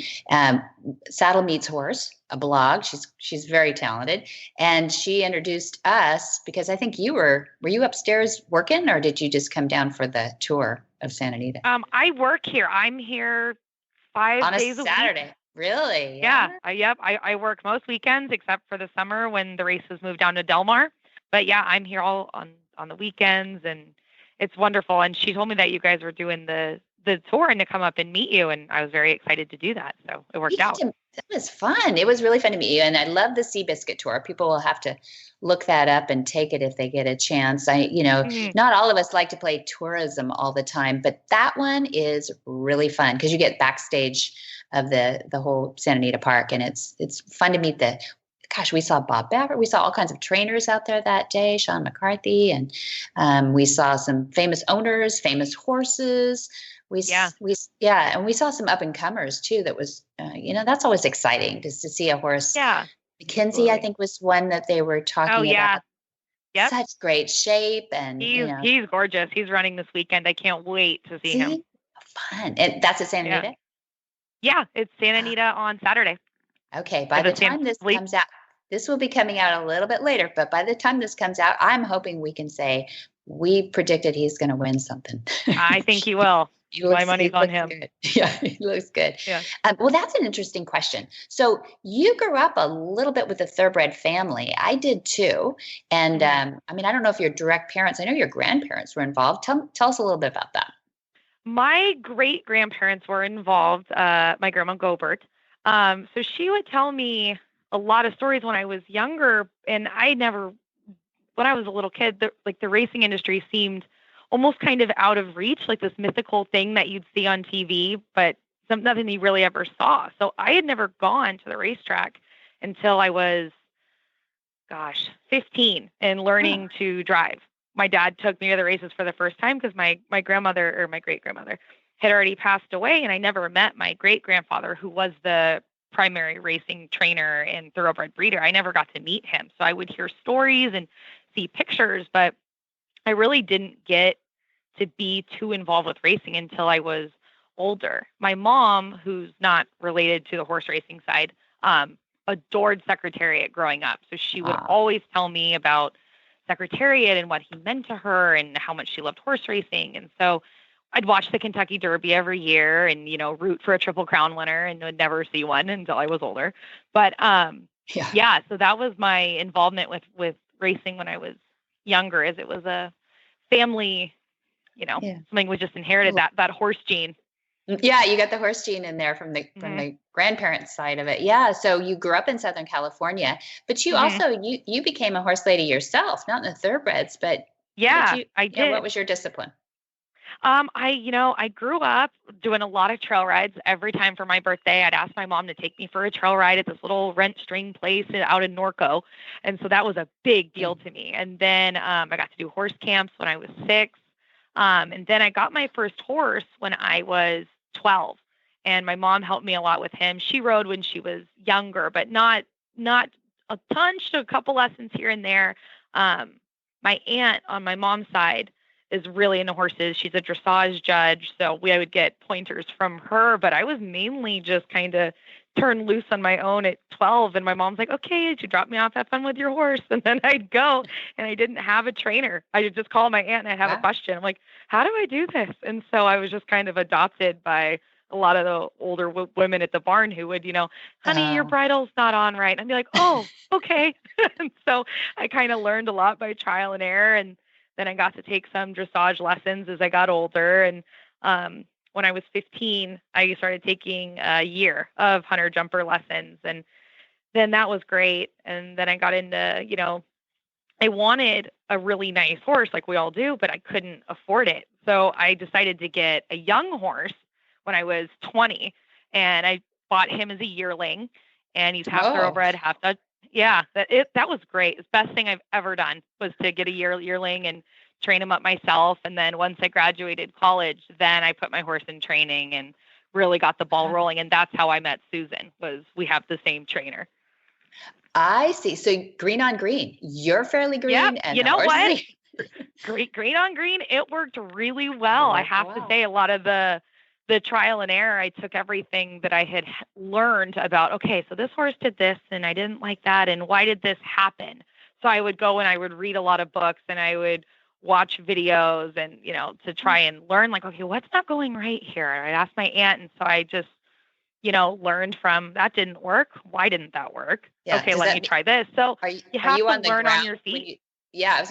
Saddle Meets Horse, a blog. She's very talented, and she introduced us because I think were you upstairs working, or did you just come down for the tour of Santa Anita? I work here. I'm here 5 days a Saturday. week. Really? Yeah. I work most weekends except for the summer when the races move down to Del Mar. But yeah, I'm here all on the weekends, and it's wonderful. And she told me that you guys were doing the tour and to come up and meet you, and I was very excited to do that. So it worked out. That was fun. It was really fun to meet you, and I love the Seabiscuit tour. People will have to look that up and take it if they get a chance. Not all of us like to play tourism all the time, but that one is really fun because you get backstage of the whole Santa Anita Park, and it's fun to meet we saw Bob Baffert. We saw all kinds of trainers out there that day, Sean McCarthy, and we saw some famous owners, famous horses. And we saw some up and comers too. That was, that's always exciting just to see a horse. Yeah. McKenzie, I think, was one that they were talking about. Yep. Such great shape, and he's gorgeous. He's running this weekend. I can't wait to see him. Fun, and that's at Santa Anita. Yeah, it's Santa Anita on Saturday. Okay, by the time this comes out, this will be coming out a little bit later, but by the time this comes out, I'm hoping we can say we predicted he's going to win something. I think he will. My money's on him. Good. Yeah, he looks good. Yeah. Well, that's an interesting question. So you grew up a little bit with a thoroughbred family. I did too. And I don't know if your direct parents, I know your grandparents were involved. Tell us a little bit about that. My great-grandparents were involved, my grandma Gobert. So she would tell me a lot of stories when I was younger, and when I was a little kid, the racing industry seemed almost kind of out of reach, like this mythical thing that you'd see on TV, but nothing you really ever saw. So I had never gone to the racetrack until I was, 15 and learning to drive. My dad took me to the races for the first time because my grandmother or my great-grandmother had already passed away, and I never met my great-grandfather, who was the primary racing trainer and thoroughbred breeder. I never got to meet him. So I would hear stories and see pictures, but I really didn't get to be too involved with racing until I was older. My mom, who's not related to the horse racing side, adored Secretariat growing up. So she would always tell me about Secretariat and what he meant to her and how much she loved horse racing. And so I'd watch the Kentucky Derby every year and, root for a Triple Crown winner and would never see one until I was older. But so that was my involvement with racing when I was younger, as it was a family, something we just inherited, that horse gene. Yeah, you got the horse gene in there from the grandparents' side of it. Yeah, so you grew up in Southern California, but you also you became a horse lady yourself, not in the thoroughbreds, but I did. What was your discipline? I grew up doing a lot of trail rides. Every time for my birthday, I'd ask my mom to take me for a trail ride at this little rent string place out in Norco. And so that was a big deal to me. And then I got to do horse camps when I was 6. And then I got my first horse when I was 12. And my mom helped me a lot with him. She rode when she was younger, but not a ton. She took a couple lessons here and there. My aunt on my mom's side is really into horses. She's a dressage judge, so I would get pointers from her, but I was mainly just kind of turned loose on my own at 12, and my mom's like, okay, you drop me off, have fun with your horse, and then I'd go, and I didn't have a trainer. I would just call my aunt, and I'd have a question. I'm like, how do I do this? And so I was just kind of adopted by a lot of the older women at the barn who would, honey, your bridle's not on right. And I'd be like, oh, okay. And so I kind of learned a lot by trial and error, and then I got to take some dressage lessons as I got older. And when I was 15, I started taking a year of hunter jumper lessons. And then that was great. And then I got into, I wanted a really nice horse like we all do, but I couldn't afford it. So I decided to get a young horse when I was 20. And I bought him as a yearling. And he's half thoroughbred, half Dutch. Yeah, that was great. The best thing I've ever done was to get a yearling and train him up myself. And then once I graduated college, then I put my horse in training and really got the ball rolling. And that's how I met Susan, was we have the same trainer. I see. So green on green, you're fairly green. Yep. And you know what? green on green, it worked really well. I have to say, a lot of the trial and error, I took everything that I had learned about, okay, so this horse did this and I didn't like that. And why did this happen? So I would go and I would read a lot of books and I would watch videos and, to try and learn like, okay, what's not going right here? I'd ask my aunt. And so I just, learned from that didn't work. Why didn't that work? Yeah, okay, let me try this. So you have to learn on your feet. I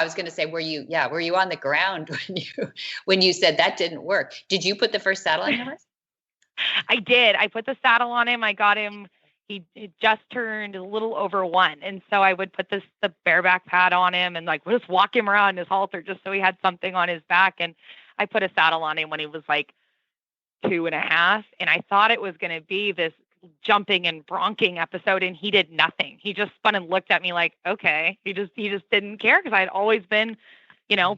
was going to say, were you on the ground when you said that didn't work? Did you put the first saddle on your horse? I did. I put the saddle on him. I got him. He just turned a little over 1. And so I would put the bareback pad on him and just walk him around his halter just so he had something on his back. And I put a saddle on him when he was 2.5. And I thought it was going to be this jumping and bronking episode, and he did nothing. He just spun and looked at me like, okay. He just didn't care, because I'd always been,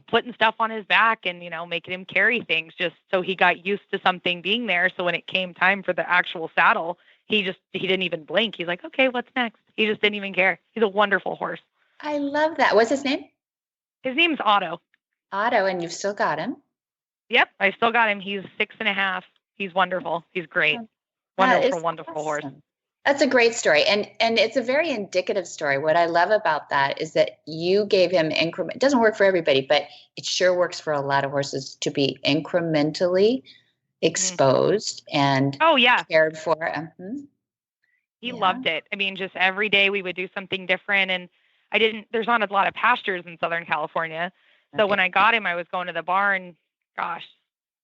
putting stuff on his back and, making him carry things just so he got used to something being there. So when it came time for the actual saddle, he didn't even blink. He's like, okay, what's next? He just didn't even care. He's a wonderful horse. I love that. What's his name? His name's Otto. Otto, and you've still got him? Yep, I still got him. He's 6.5. He's wonderful. He's great. Wonderful horse. That's a great story. And it's a very indicative story. What I love about that is that you gave him increment. It doesn't work for everybody, but it sure works for a lot of horses to be incrementally exposed and cared for. He loved it. I mean, just every day we would do something different. And there's not a lot of pastures in Southern California. So when I got him, I was going to the barn,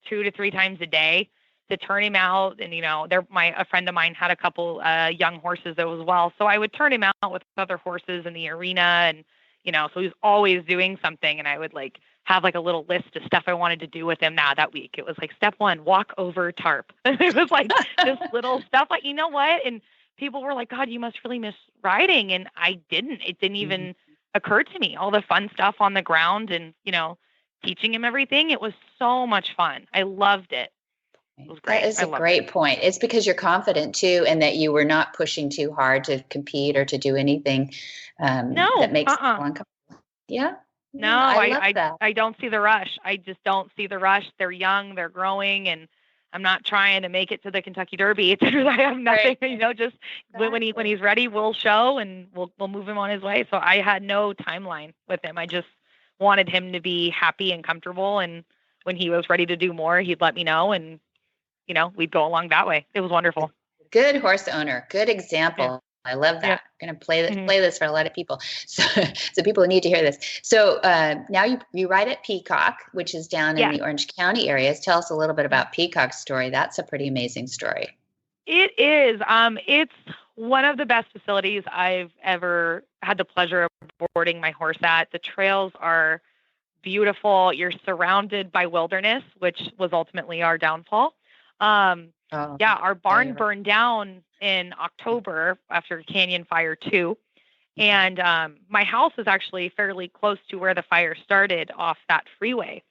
2 to 3 times a day to turn him out. And, a friend of mine had a couple young horses as well. So I would turn him out with other horses in the arena. And, so he was always doing something. And I would have a little list of stuff I wanted to do with him that week. It was step 1, walk over tarp. It was this little stuff you know what? And people were like, God, you must really miss riding. And I didn't. It didn't even occur to me. All the fun stuff on the ground and, teaching him everything. It was so much fun. I loved it. It was great. That is a great point. It's because you're confident too, and that you were not pushing too hard to compete or to do anything that makes people uncomfortable. Yeah. No, I don't see the rush. I just don't see the rush. They're young, they're growing, and I'm not trying to make it to the Kentucky Derby. I have nothing, just when he's ready, we'll show and we'll move him on his way. So I had no timeline with him. I just wanted him to be happy and comfortable. And when he was ready to do more, he'd let me know, and we'd go along that way. It was wonderful. Good horse owner. Good example. Yeah. I love that. I'm going to play this for a lot of people. So people who need to hear this. So now you ride at Peacock, which is down in the Orange County areas. Tell us a little bit about Peacock's story. That's a pretty amazing story. It is. It's one of the best facilities I've ever had the pleasure of boarding my horse at. The trails are beautiful. You're surrounded by wilderness, which was ultimately our downfall. Our barn burned down in October after Canyon Fire 2. And my house is actually fairly close to where the fire started off that freeway.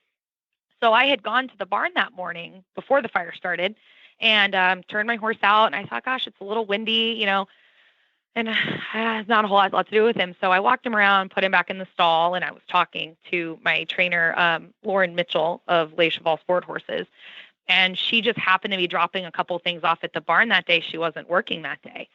So I had gone to the barn that morning before the fire started and turned my horse out. And I thought, gosh, it's a little windy, and it's not a whole lot to do with him. So I walked him around, put him back in the stall, and I was talking to my trainer, Lauren Mitchell of Les Cheval Sport Horses. And she just happened to be dropping a couple things off at the barn that day. She wasn't working that day.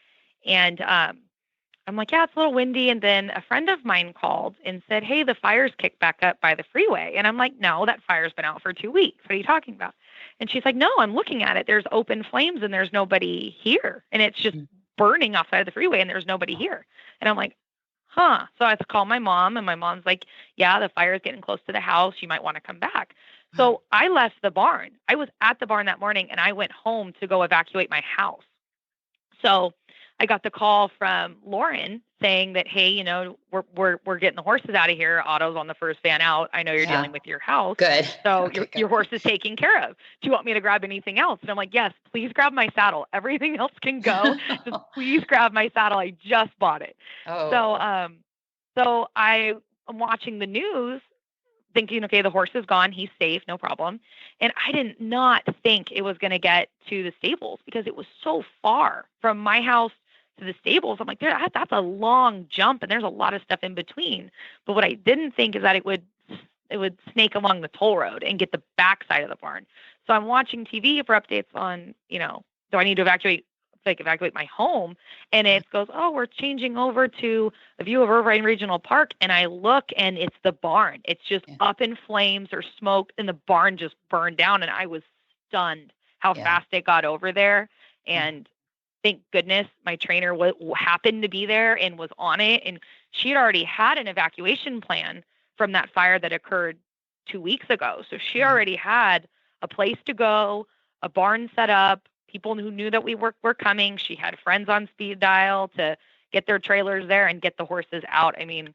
And I'm like, yeah, it's a little windy. And then a friend of mine called and said, hey, the fire's kicked back up by the freeway. And I'm like, no, that fire's been out for 2 weeks. What are you talking about? And she's like, no, I'm looking at it. There's open flames and there's nobody here. And it's just burning outside the freeway and there's nobody here. And I'm like, huh. So I had to call my mom, and my mom's like, yeah, the fire's getting close to the house. You might want to come back. So I left the barn. I was at the barn that morning, and I went home to go evacuate my house. So I got the call from Lauren saying that, hey, we're getting the horses out of here. Otto's on the first van out. I know you're dealing with your house. Good. So your horse is taken care of. Do you want me to grab anything else? And I'm like, yes, please grab my saddle. Everything else can go. Just please grab my saddle. I just bought it. Oh. So I'm watching the news, thinking, okay, the horse is gone. He's safe. No problem. And I did not think it was going to get to the stables because it was so far from my house to the stables. I'm like, that's a long jump, and there's a lot of stuff in between. But what I didn't think is that it would it would snake along the toll road and get the backside of the barn. So I'm watching TV for updates on, do I need to evacuate my home? And it goes, oh, we're changing over to a view of Irvine Regional Park. And I look, and it's the barn. It's just up in flames or smoke, and the barn just burned down. And I was stunned how fast it got over there. And thank goodness my trainer happened to be there and was on it. And she had already had an evacuation plan from that fire that occurred 2 weeks ago. So she already had a place to go, a barn set up, people who knew that we were coming. She had friends on speed dial to get their trailers there and get the horses out. I mean,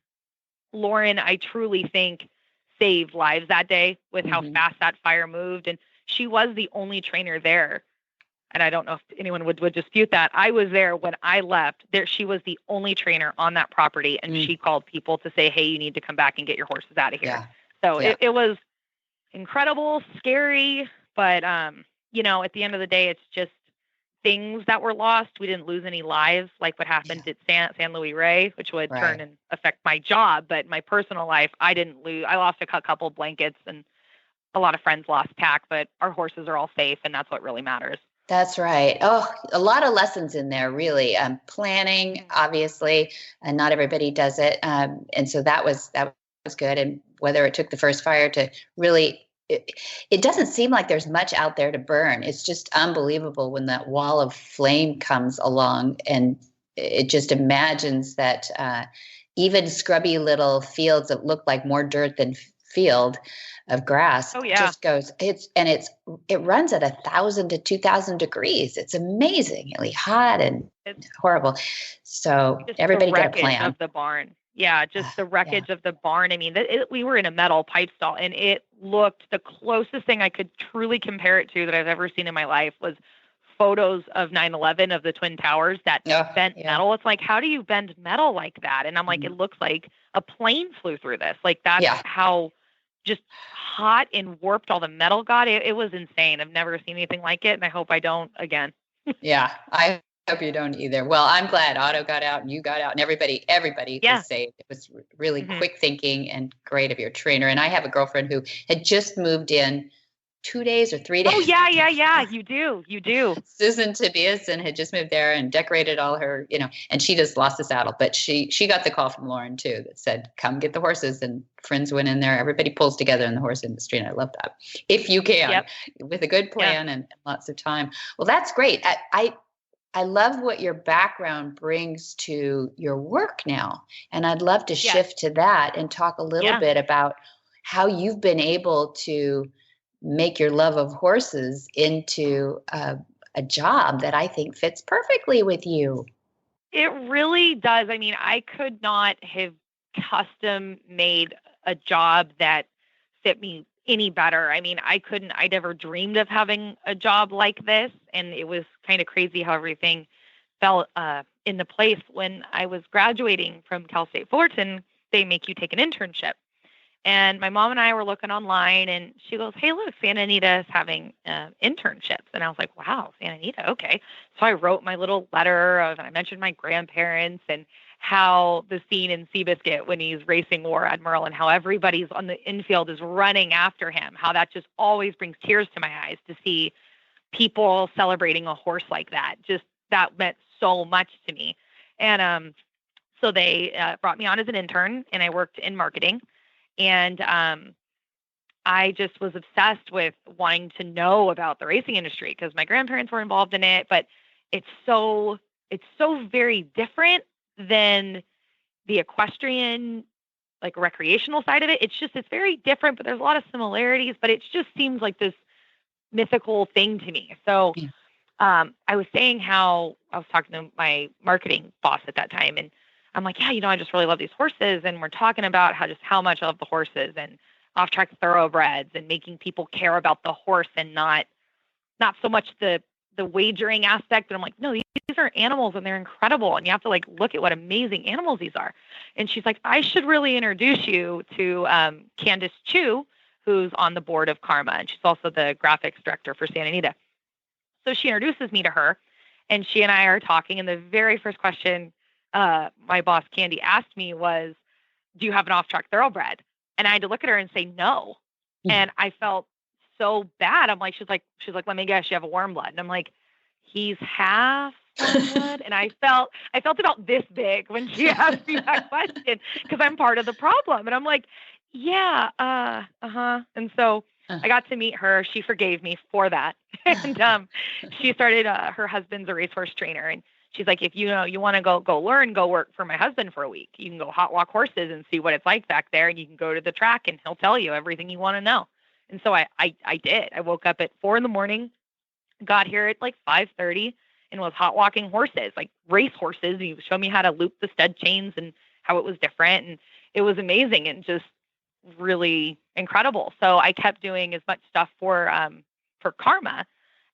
Lauren, I truly think, saved lives that day with how fast that fire moved. And she was the only trainer there. And I don't know if anyone would dispute that. I was there when I left. She was the only trainer on that property, and she called people to say, hey, you need to come back and get your horses out of here. Yeah. So it was incredible, scary, but, at the end of the day, it's just things that were lost. We didn't lose any lives like what happened at San Luis Rey, which would turn and affect my job. But my personal life, I didn't lose. I lost a couple blankets, and a lot of friends lost tack, but our horses are all safe, and that's what really matters. That's right. Oh, a lot of lessons in there, really. Planning, obviously, and not everybody does it. And so that was good. And whether it took the first fire to really, it doesn't seem like there's much out there to burn. It's just unbelievable when that wall of flame comes along, and it just imagines that even scrubby little fields that look like more dirt than field of grass just goes. It runs at 1,000 to 2,000 degrees. It's amazingly hot and horrible. So everybody get a plan of the barn. Yeah, just the wreckage of the barn. I mean, we were in a metal pipe stall, and it looked, the closest thing I could truly compare it to that I've ever seen in my life was photos of 9/11 of the Twin Towers, that bent metal. It's like, how do you bend metal like that? And I'm like, it looks like a plane flew through this. Like, that's how just hot and warped all the metal got. It was insane. I've never seen anything like it, and I hope I don't again. Yeah, I hope you don't either. Well, I'm glad Otto got out and you got out, and everybody was saved. It was really quick thinking and great of your trainer. And I have a girlfriend who had just moved in 2 days or 3 days. Oh, yeah. You do. Susan Tobiason had just moved there and decorated all her, and she just lost the saddle. But she got the call from Lauren, too, that said, come get the horses. And friends went in there. Everybody pulls together in the horse industry. And I love that. If you can, with a good plan and lots of time. Well, that's great. I love what your background brings to your work now. And I'd love to shift to that and talk a little bit about how you've been able to make your love of horses into a job that I think fits perfectly with you. It really does. I mean, I could not have custom made a job that fit me any better. I mean, I never dreamed of having a job like this. And it was kind of crazy how everything fell into place. When I was graduating from Cal State Fullerton, they make you take an internship. And my mom and I were looking online, and she goes, hey, look, Santa Anita is having internships. And I was like, wow, Santa Anita, okay. So I wrote my little letter and I mentioned my grandparents and how the scene in Seabiscuit when he's racing War Admiral and how everybody's on the infield is running after him, how that just always brings tears to my eyes to see people celebrating a horse like that. Just that meant so much to me. And so they brought me on as an intern, and I worked in marketing. And I just was obsessed with wanting to know about the racing industry because my grandparents were involved in it. But it's so very different than the equestrian, like recreational side of it. It's very different, but there's a lot of similarities. But it just seems like this mythical thing to me. So I was saying how I was talking to my marketing boss at that time, and I'm like, yeah, I just really love these horses. And we're talking about how much I love the horses and off-track thoroughbreds and making people care about the horse and not so much the wagering aspect. And I'm like, no, these are animals and they're incredible. And you have to look at what amazing animals these are. And she's like, I should really introduce you to Candace Chu, who's on the board of CARMA. And she's also the graphics director for Santa Anita. So she introduces me to her, and she and I are talking. And the very first question my boss, Candy, asked me was, do you have an off-track thoroughbred? And I had to look at her and say no. And I felt so bad. she's like, let me guess, you have a warm blood. And I'm like, he's half warm blood. And I felt about this big when she asked me that question, because I'm part of the problem. And I'm like, yeah, And so I got to meet her. She forgave me for that. And she started, her husband's a racehorse trainer. And she's like, if you want to go learn, go work for my husband for a week. You can go hot walk horses and see what it's like back there. And you can go to the track and he'll tell you everything you want to know. And so I did. I woke up at 4 a.m, got here at like 5:30 and was hot walking horses, like race horses. He showed me how to loop the stud chains and how it was different. And it was amazing and just really incredible. So I kept doing as much stuff for CARMA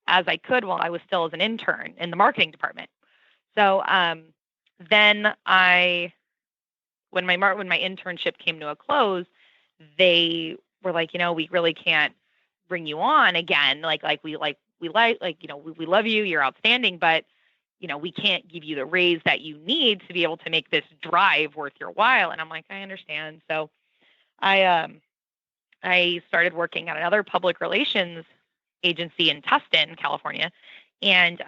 as I could while I was still as an intern in the marketing department. So then when my internship came to a close, they were like, we really can't bring you on again. We love you, you're outstanding, but we can't give you the raise that you need to be able to make this drive worth your while. And I'm like, I understand. So I started working at another public relations agency in Tustin, California, and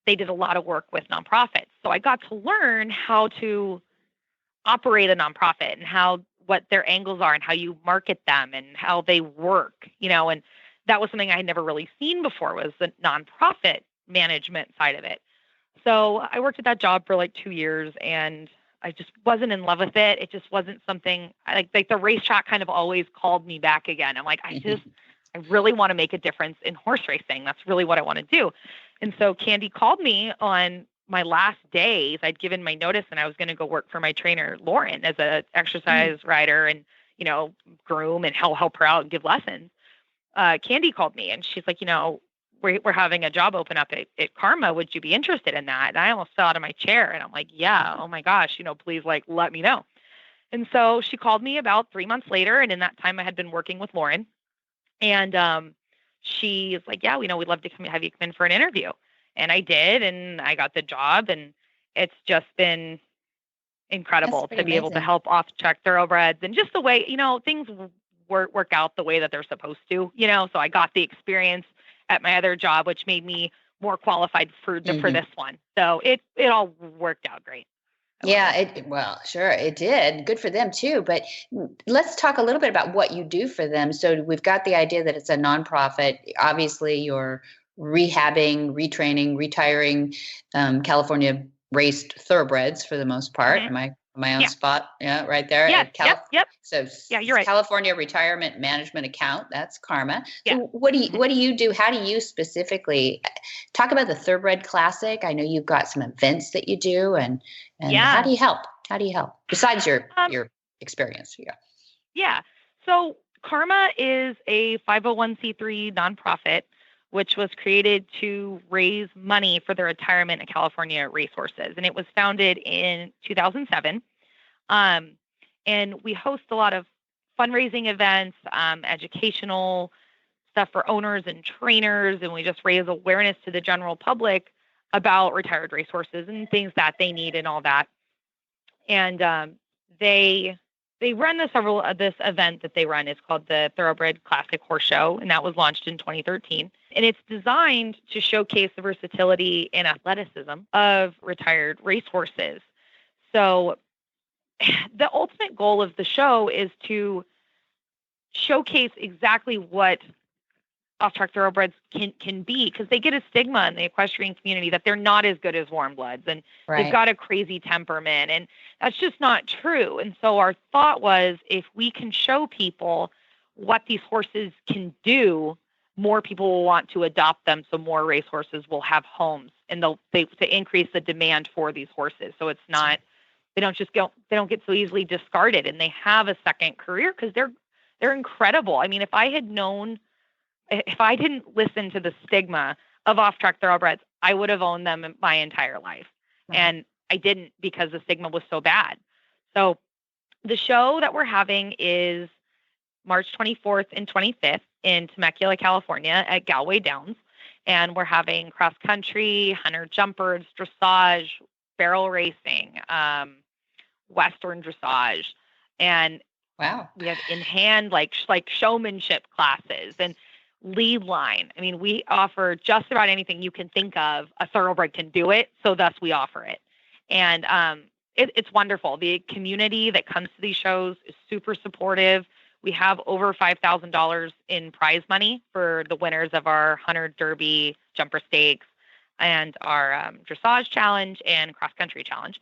they did a lot of work with nonprofits. So I got to learn how to operate a nonprofit and what their angles are and how you market them and how they work, and that was something I had never really seen before, was the nonprofit management side of it. So I worked at that job for like 2 years and I just wasn't in love with it. It just wasn't something like the racetrack kind of always called me back again. I'm like, I really want to make a difference in horse racing. That's really what I want to do. And so Candy called me on my last days. I'd given my notice and I was going to go work for my trainer, Lauren, as an exercise rider and, groom and help her out and give lessons. Candy called me and she's like, we're having a job open up at CARMA. Would you be interested in that? And I almost fell out of my chair and I'm like, yeah, oh my gosh, please let me know. And so she called me about 3 months later. And in that time I had been working with Lauren and she's like, yeah, we'd love to have you come in for an interview. And I did, and I got the job, and it's just been incredible to be able to help off-track thoroughbreds and just the way, things work out the way that they're supposed to, so I got the experience at my other job, which made me more qualified for this one. So it all worked out great. Yeah, sure, it did. Good for them too. But let's talk a little bit about what you do for them. So we've got the idea that it's a nonprofit. Obviously, you're rehabbing, retraining, retiring California raced thoroughbreds for the most part. Am I my own spot? Yeah, right there. Yeah. Yep. So yeah, you're right. California Retirement Management Account. That's CARMA. Yeah. So what do you do? How do you specifically talk about the Thoroughbred Classic? I know you've got some events that you do, and how do you help? How do you help besides your experience? Yeah. Yeah. So CARMA is a 501c3 nonprofit, which was created to raise money for the retirement of California racehorses. And it was founded in 2007. And we host a lot of fundraising events, educational stuff for owners and trainers. And we just raise awareness to the general public about retired racehorses and things that they need and all that. And they run this event that they run is called the Thoroughbred Classic Horse Show, and that was launched in 2013. And it's designed to showcase the versatility and athleticism of retired racehorses. So the ultimate goal of the show is to showcase exactly what off-track thoroughbreds can be, because they get a stigma in the equestrian community that they're not as good as warm bloods and they've got a crazy temperament, and that's just not true. And so our thought was, if we can show people what these horses can do, more people will want to adopt them, so more racehorses will have homes, and to increase the demand for these horses. So it's not, they don't get so easily discarded, and they have a second career because they're incredible. I mean, if I didn't listen to the stigma of off-track thoroughbreds, I would have owned them my entire life. Right. And I didn't, because the stigma was so bad. So the show that we're having is March 24th and 25th in Temecula, California at Galway Downs. And we're having cross-country, hunter jumpers, dressage, barrel racing, Western dressage. And Wow. We have in hand, like showmanship classes and lead line. I mean, we offer just about anything you can think of. A thoroughbred can do it. So thus we offer it. And it's wonderful. The community that comes to these shows is super supportive. We have over $5,000 in prize money for the winners of our Hunter Derby, Jumper Stakes, and our Dressage Challenge and Cross Country Challenge.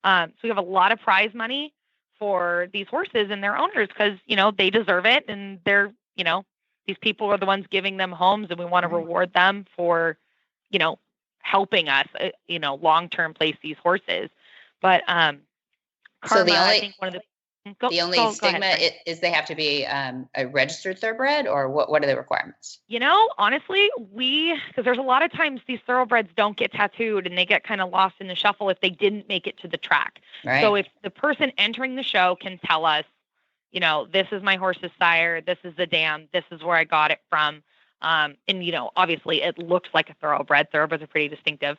So we have a lot of prize money for these horses and their owners because, they deserve it. And they're, these people are the ones giving them homes, and we want to reward them for, helping us, long-term place these horses. But CARMA, so I think one of the stigma is they have to be a registered thoroughbred, or what are the requirements? Honestly, because there's a lot of times these thoroughbreds don't get tattooed and they get kind of lost in the shuffle if they didn't make it to the track. Right. So if the person entering the show can tell us, this is my horse's sire, this is the dam, this is where I got it from. And, obviously it looks like a thoroughbred. Thoroughbreds are pretty distinctive.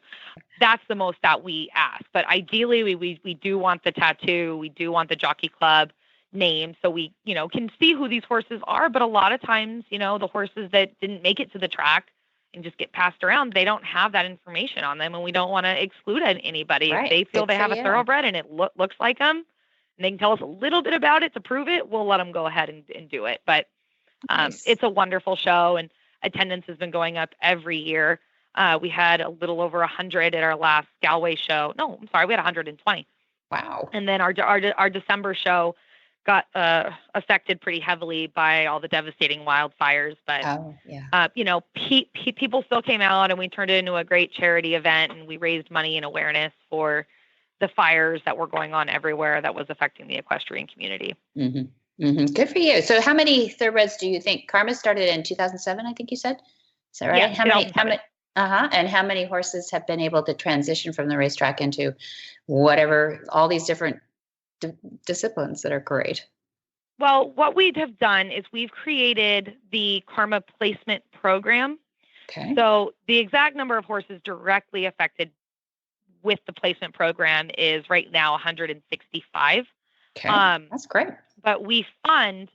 That's the most that we ask. But ideally, we do want the tattoo. We do want the Jockey Club name so we, can see who these horses are. But a lot of times, the horses that didn't make it to the track and just get passed around, they don't have that information on them. And we don't want to exclude anybody. Right. If they feel they have a thoroughbred and it looks like them, and they can tell us a little bit about it to prove it, we'll let them go ahead and do it. But Nice. It's a wonderful show, and attendance has been going up every year. We had a little over 100 at our last Galway show. No, I'm sorry, we had 120. Wow. And then our December show got affected pretty heavily by all the devastating wildfires. But people still came out, and we turned it into a great charity event, and we raised money and awareness for the fires that were going on everywhere that was affecting the equestrian community. Mm-hmm. Mm-hmm. Good for you. So how many thoroughbreds do you think? CARMA started in 2007, I think you said. Is that right? Yeah, how many? And how many horses have been able to transition from the racetrack into whatever, all these different disciplines that are great? Well, what we have done is we've created the CARMA placement program. Okay. So the exact number of horses directly affected with the placement program is right now 165. Okay. That's great. But we fund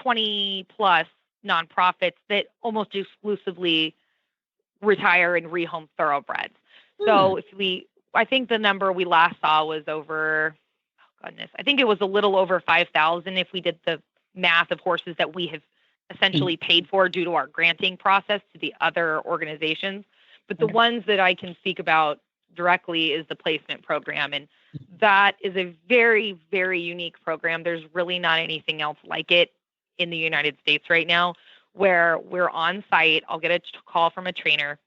20 plus nonprofits that almost exclusively retire and rehome thoroughbreds. So I think the number we last saw was over, I think it was a little over 5,000 if we did the math of horses that we have essentially paid for due to our granting process to the other organizations. But the ones that I can speak about directly is the placement program. And that is a very, very unique program. There's really not anything else like it in the United States right now, where we're on site. I'll get a call from a trainer.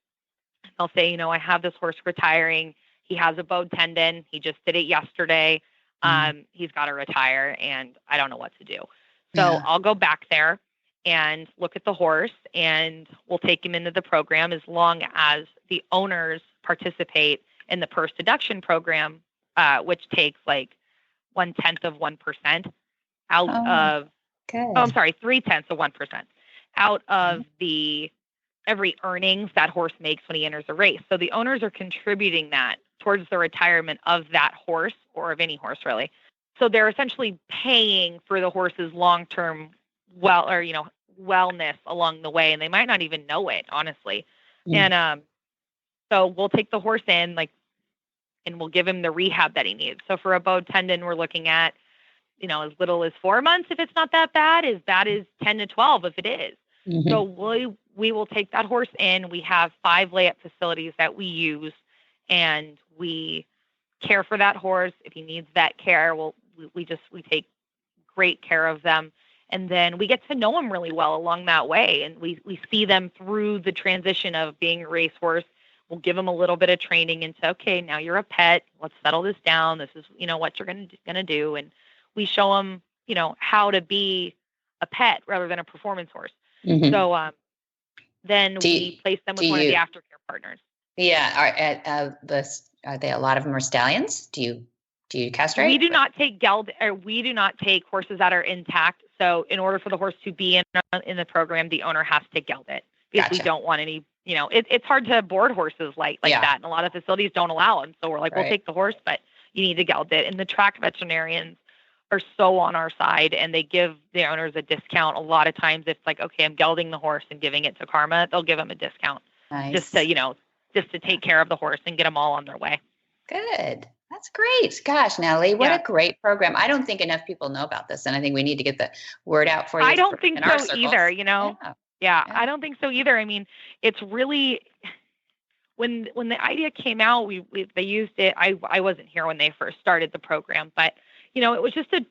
They'll say, I have this horse retiring. He has a bowed tendon. He just did it yesterday. He's got to retire, and I don't know what to do. So I'll go back there and look at the horse, and we'll take him into the program as long as the owners participate in the purse deduction program, which takes like 0.1% of 1% out of, I'm sorry, 0.3% of 1% out of every earnings that horse makes when he enters a race. So the owners are contributing that towards the retirement of that horse, or of any horse really. So they're essentially paying for the horse's long-term wellness along the way, and they might not even know it, honestly. And so we'll take the horse in, and we'll give him the rehab that he needs. So for a bowed tendon, we're looking at, as little as 4 months if it's not that bad, as bad as 10 to 12 if it is. So we will take that horse in. We have 5 layup facilities that we use, and we care for that horse. If he needs vet care, we take great care of them. And then we get to know them really well along that way. And we see them through the transition of being a racehorse. We'll give them a little bit of training into, okay, now you're a pet. Let's settle this down. This is, what you're going to do. And we show them, how to be a pet rather than a performance horse. So then we place them with one of the aftercare partners. Yeah. Are they, a lot of them are stallions? Do you castrate? We do not take we do not take horses that are intact. So in order for the horse to be in the program, the owner has to geld it, because we don't want any, it's hard to board horses like that. And a lot of facilities don't allow them. So we're like, we'll take the horse, but you need to geld it. And the track veterinarians are so on our side, and they give the owners a discount. A lot of times it's like, okay, I'm gelding the horse and giving it to CARMA. They'll give them a discount just to take care of the horse and get them all on their way. Good. That's great. Gosh, Natalie, what a great program. I don't think enough people know about this, and I think we need to get the word out for you. I don't think so either, Yeah, I don't think so either. I mean, it's really, when the idea came out, they used it. I wasn't here when they first started the program, but it was just to,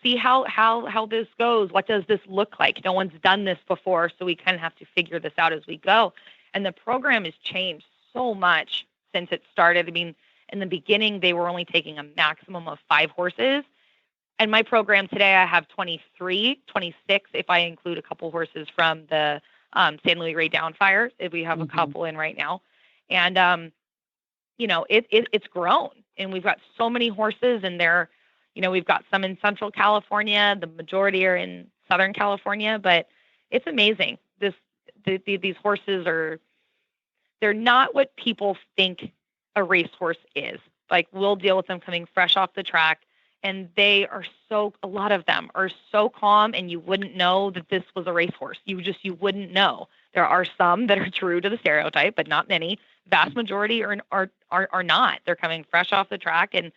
see how this goes. What does this look like? No one's done this before, so we kind of have to figure this out as we go. And the program has changed so much since it started. I mean, in the beginning, they were only taking a maximum of 5 horses. And my program today, I have 23, 26, if I include a couple horses from the San Luis Rey Down Fire. We have a couple in right now. And, it's grown. And we've got so many horses, and they're, we've got some in Central California. The majority are in Southern California. But it's amazing. These horses they're not what people think a racehorse is. Like, we'll deal with them coming fresh off the track, and a lot of them are so calm, and you wouldn't know that this was a racehorse. You wouldn't know. There are some that are true to the stereotype, but not many. Vast majority are not. They're coming fresh off the track, and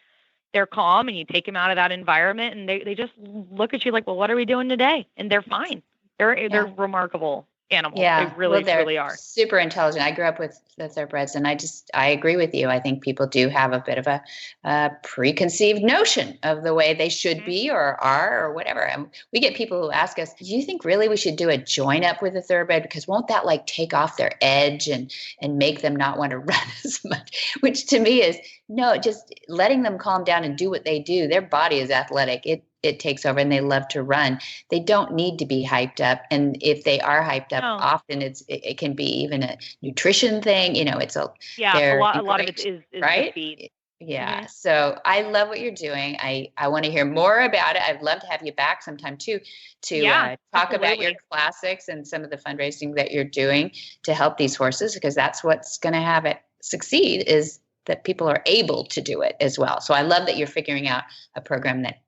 they're calm, and you take them out of that environment, and they just look at you like, well, what are we doing today? And they're fine. They're remarkable animals. Yeah, they really are. Super intelligent. I grew up with the thoroughbreds, and I agree with you. I think people do have a bit of a preconceived notion of the way they should be or are or whatever. And we get people who ask us, do you think really we should do a join up with a thoroughbred? Because won't that like take off their edge and make them not want to run as much? Which to me is, no, just letting them calm down and do what they do. Their body is athletic. It takes over, and they love to run. They don't need to be hyped up. And if they are hyped up, often it can be even a nutrition thing. It's a lot of it is right. The feed. Yeah. Mm-hmm. So I love what you're doing. I want to hear more about it. I'd love to have you back sometime too, to talk about your classics and some of the fundraising that you're doing to help these horses, because that's what's going to have it succeed, is that people are able to do it as well. So I love that you're figuring out a program that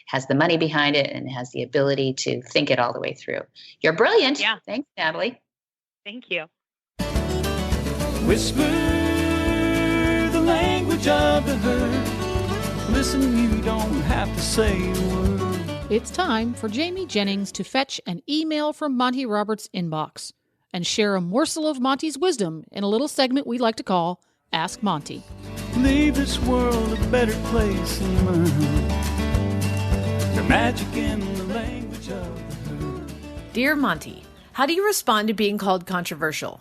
has the money behind it and has the ability to think it all the way through. You're brilliant. Yeah. Thanks, Natalie. Thank you. Whisper the language of the herd. Listen, you don't have to say a word. It's time for Jamie Jennings to fetch an email from Monty Roberts' inbox and share a morsel of Monty's wisdom in a little segment we like to call Ask Monty. Leave this world a better place than mine. The magic in the language of the herd. Dear Monty, how do you respond to being called controversial?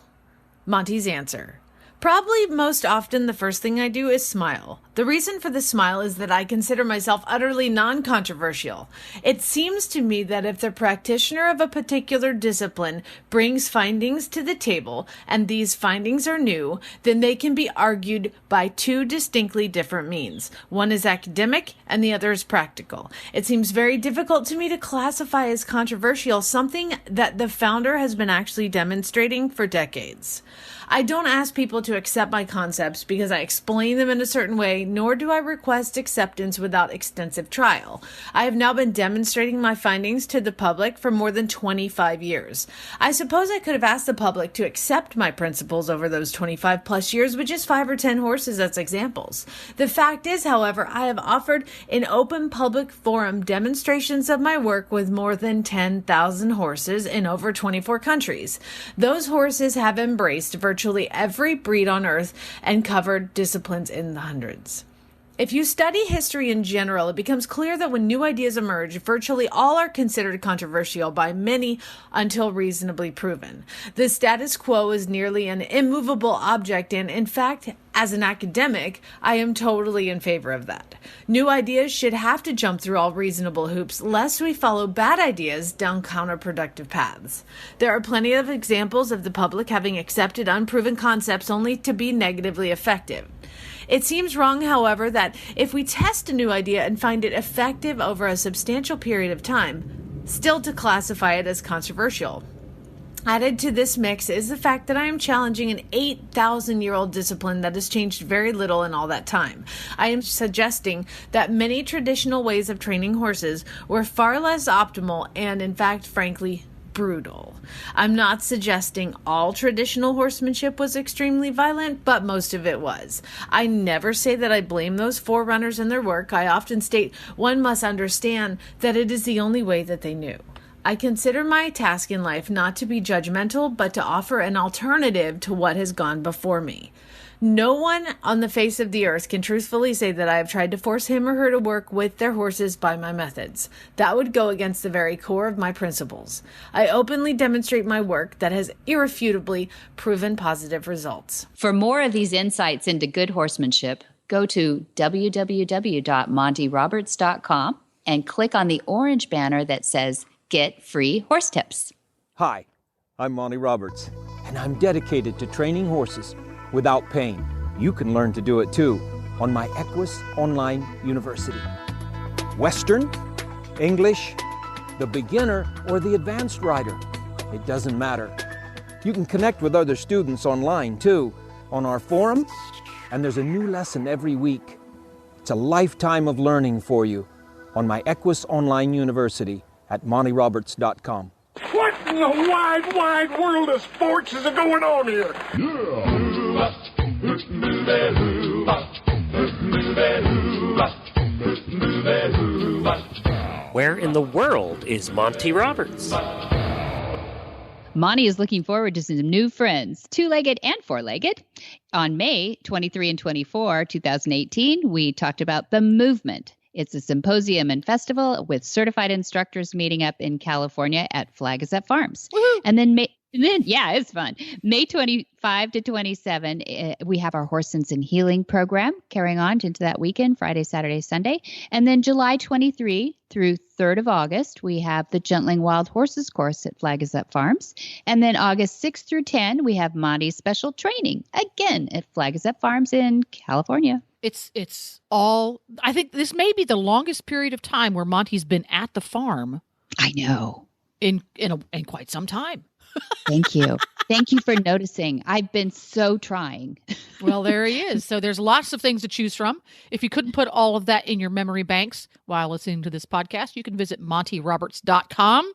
Monty's answer. Probably most often the first thing I do is smile. The reason for the smile is that I consider myself utterly non-controversial. It seems to me that if the practitioner of a particular discipline brings findings to the table, and these findings are new, then they can be argued by 2 distinctly different means. One is academic and the other is practical. It seems very difficult to me to classify as controversial something that the founder has been actually demonstrating for decades. I don't ask people to accept my concepts because I explain them in a certain way, nor do I request acceptance without extensive trial. I have now been demonstrating my findings to the public for more than 25 years. I suppose I could have asked the public to accept my principles over those 25 plus years with just 5 or 10 horses as examples. The fact is, however, I have offered in open public forum demonstrations of my work with more than 10,000 horses in over 24 countries. Those horses have embraced virtually every breed on earth and covered disciplines in the hundreds. If you study history in general, it becomes clear that when new ideas emerge, virtually all are considered controversial by many until reasonably proven. The status quo is nearly an immovable object, and in fact, as an academic, I am totally in favor of that. New ideas should have to jump through all reasonable hoops, lest we follow bad ideas down counterproductive paths. There are plenty of examples of the public having accepted unproven concepts only to be negatively effective. It seems wrong, however, that if we test a new idea and find it effective over a substantial period of time, still to classify it as controversial. Added to this mix is the fact that I am challenging an 8,000-year-old discipline that has changed very little in all that time. I am suggesting that many traditional ways of training horses were far less optimal and, in fact, frankly, brutal. I'm not suggesting all traditional horsemanship was extremely violent, but most of it was. I never say that I blame those forerunners and their work. I often state one must understand that it is the only way that they knew. I consider my task in life not to be judgmental, but to offer an alternative to what has gone before me. No one on the face of the earth can truthfully say that I have tried to force him or her to work with their horses by my methods. That would go against the very core of my principles. I openly demonstrate my work that has irrefutably proven positive results. For more of these insights into good horsemanship, go to www.montyroberts.com and click on the orange banner that says Get Free Horse Tips. Hi, I'm Monty Roberts, and I'm dedicated to training horses without pain. You can learn to do it too on my Equus Online University. Western, English, the beginner, or the advanced rider. It doesn't matter. You can connect with other students online too, on our forum, and there's a new lesson every week. It's a lifetime of learning for you on my Equus Online University at montyroberts.com. What in the wide, wide world of sports is going on here? Where in the world is Monty Roberts? Monty is looking forward to some new friends, two-legged and four-legged. On May 23 and 24, 2018, we talked about the movement. It's a symposium and festival with certified instructors meeting up in California at Flag Is Up Farms. Woo-hoo. And then yeah, it's fun. May 25 to 27, we have our Horse Sense and Healing program carrying on into that weekend, Friday, Saturday, Sunday. And then July 23 through 3rd of August, we have the Gentling Wild Horses course at Flag Is Up Farms. And then August 6 through 10, we have Monty's special training, again, at Flag Is Up Farms in California. It's all, I think this may be the longest period of time where Monty's been at the farm. I know. In quite some time. Thank you. Thank you for noticing. I've been so trying. Well, there he is. So there's lots of things to choose from. If you couldn't put all of that in your memory banks while listening to this podcast, you can visit montyroberts.com,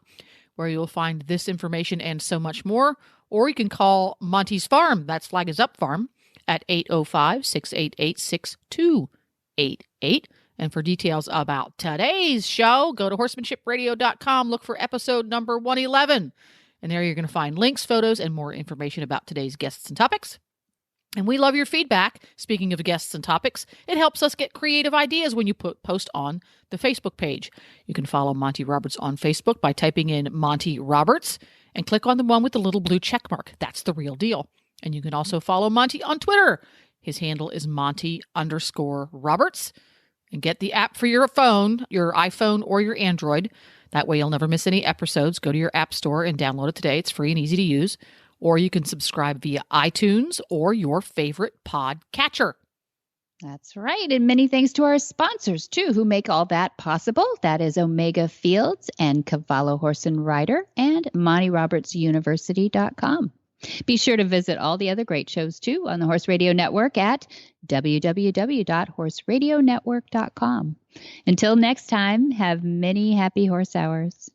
where you'll find this information and so much more. Or you can call Monty's Farm, that's Flag Is Up Farm, at 805-688-6288. And for details about today's show, go to horsemanshipradio.com, look for episode number 111. And there you're going to find links, photos, and more information about today's guests and topics. And we love your feedback. Speaking of guests and topics, it helps us get creative ideas when you post on the Facebook page. You can follow Monty Roberts on Facebook by typing in Monty Roberts and click on the one with the little blue check mark. That's the real deal. And you can also follow Monty on Twitter. His handle is Monty_Roberts. And get the app for your phone, your iPhone or your Android. That way you'll never miss any episodes. Go to your app store and download it today. It's free and easy to use. Or you can subscribe via iTunes or your favorite pod catcher. That's right. And many thanks to our sponsors, too, who make all that possible. That is Omega Fields and Cavallo Horse and Rider and MontyRobertsUniversity.com. Be sure to visit all the other great shows, too, on the Horse Radio Network at www.horseradionetwork.com. Until next time, have many happy horse hours.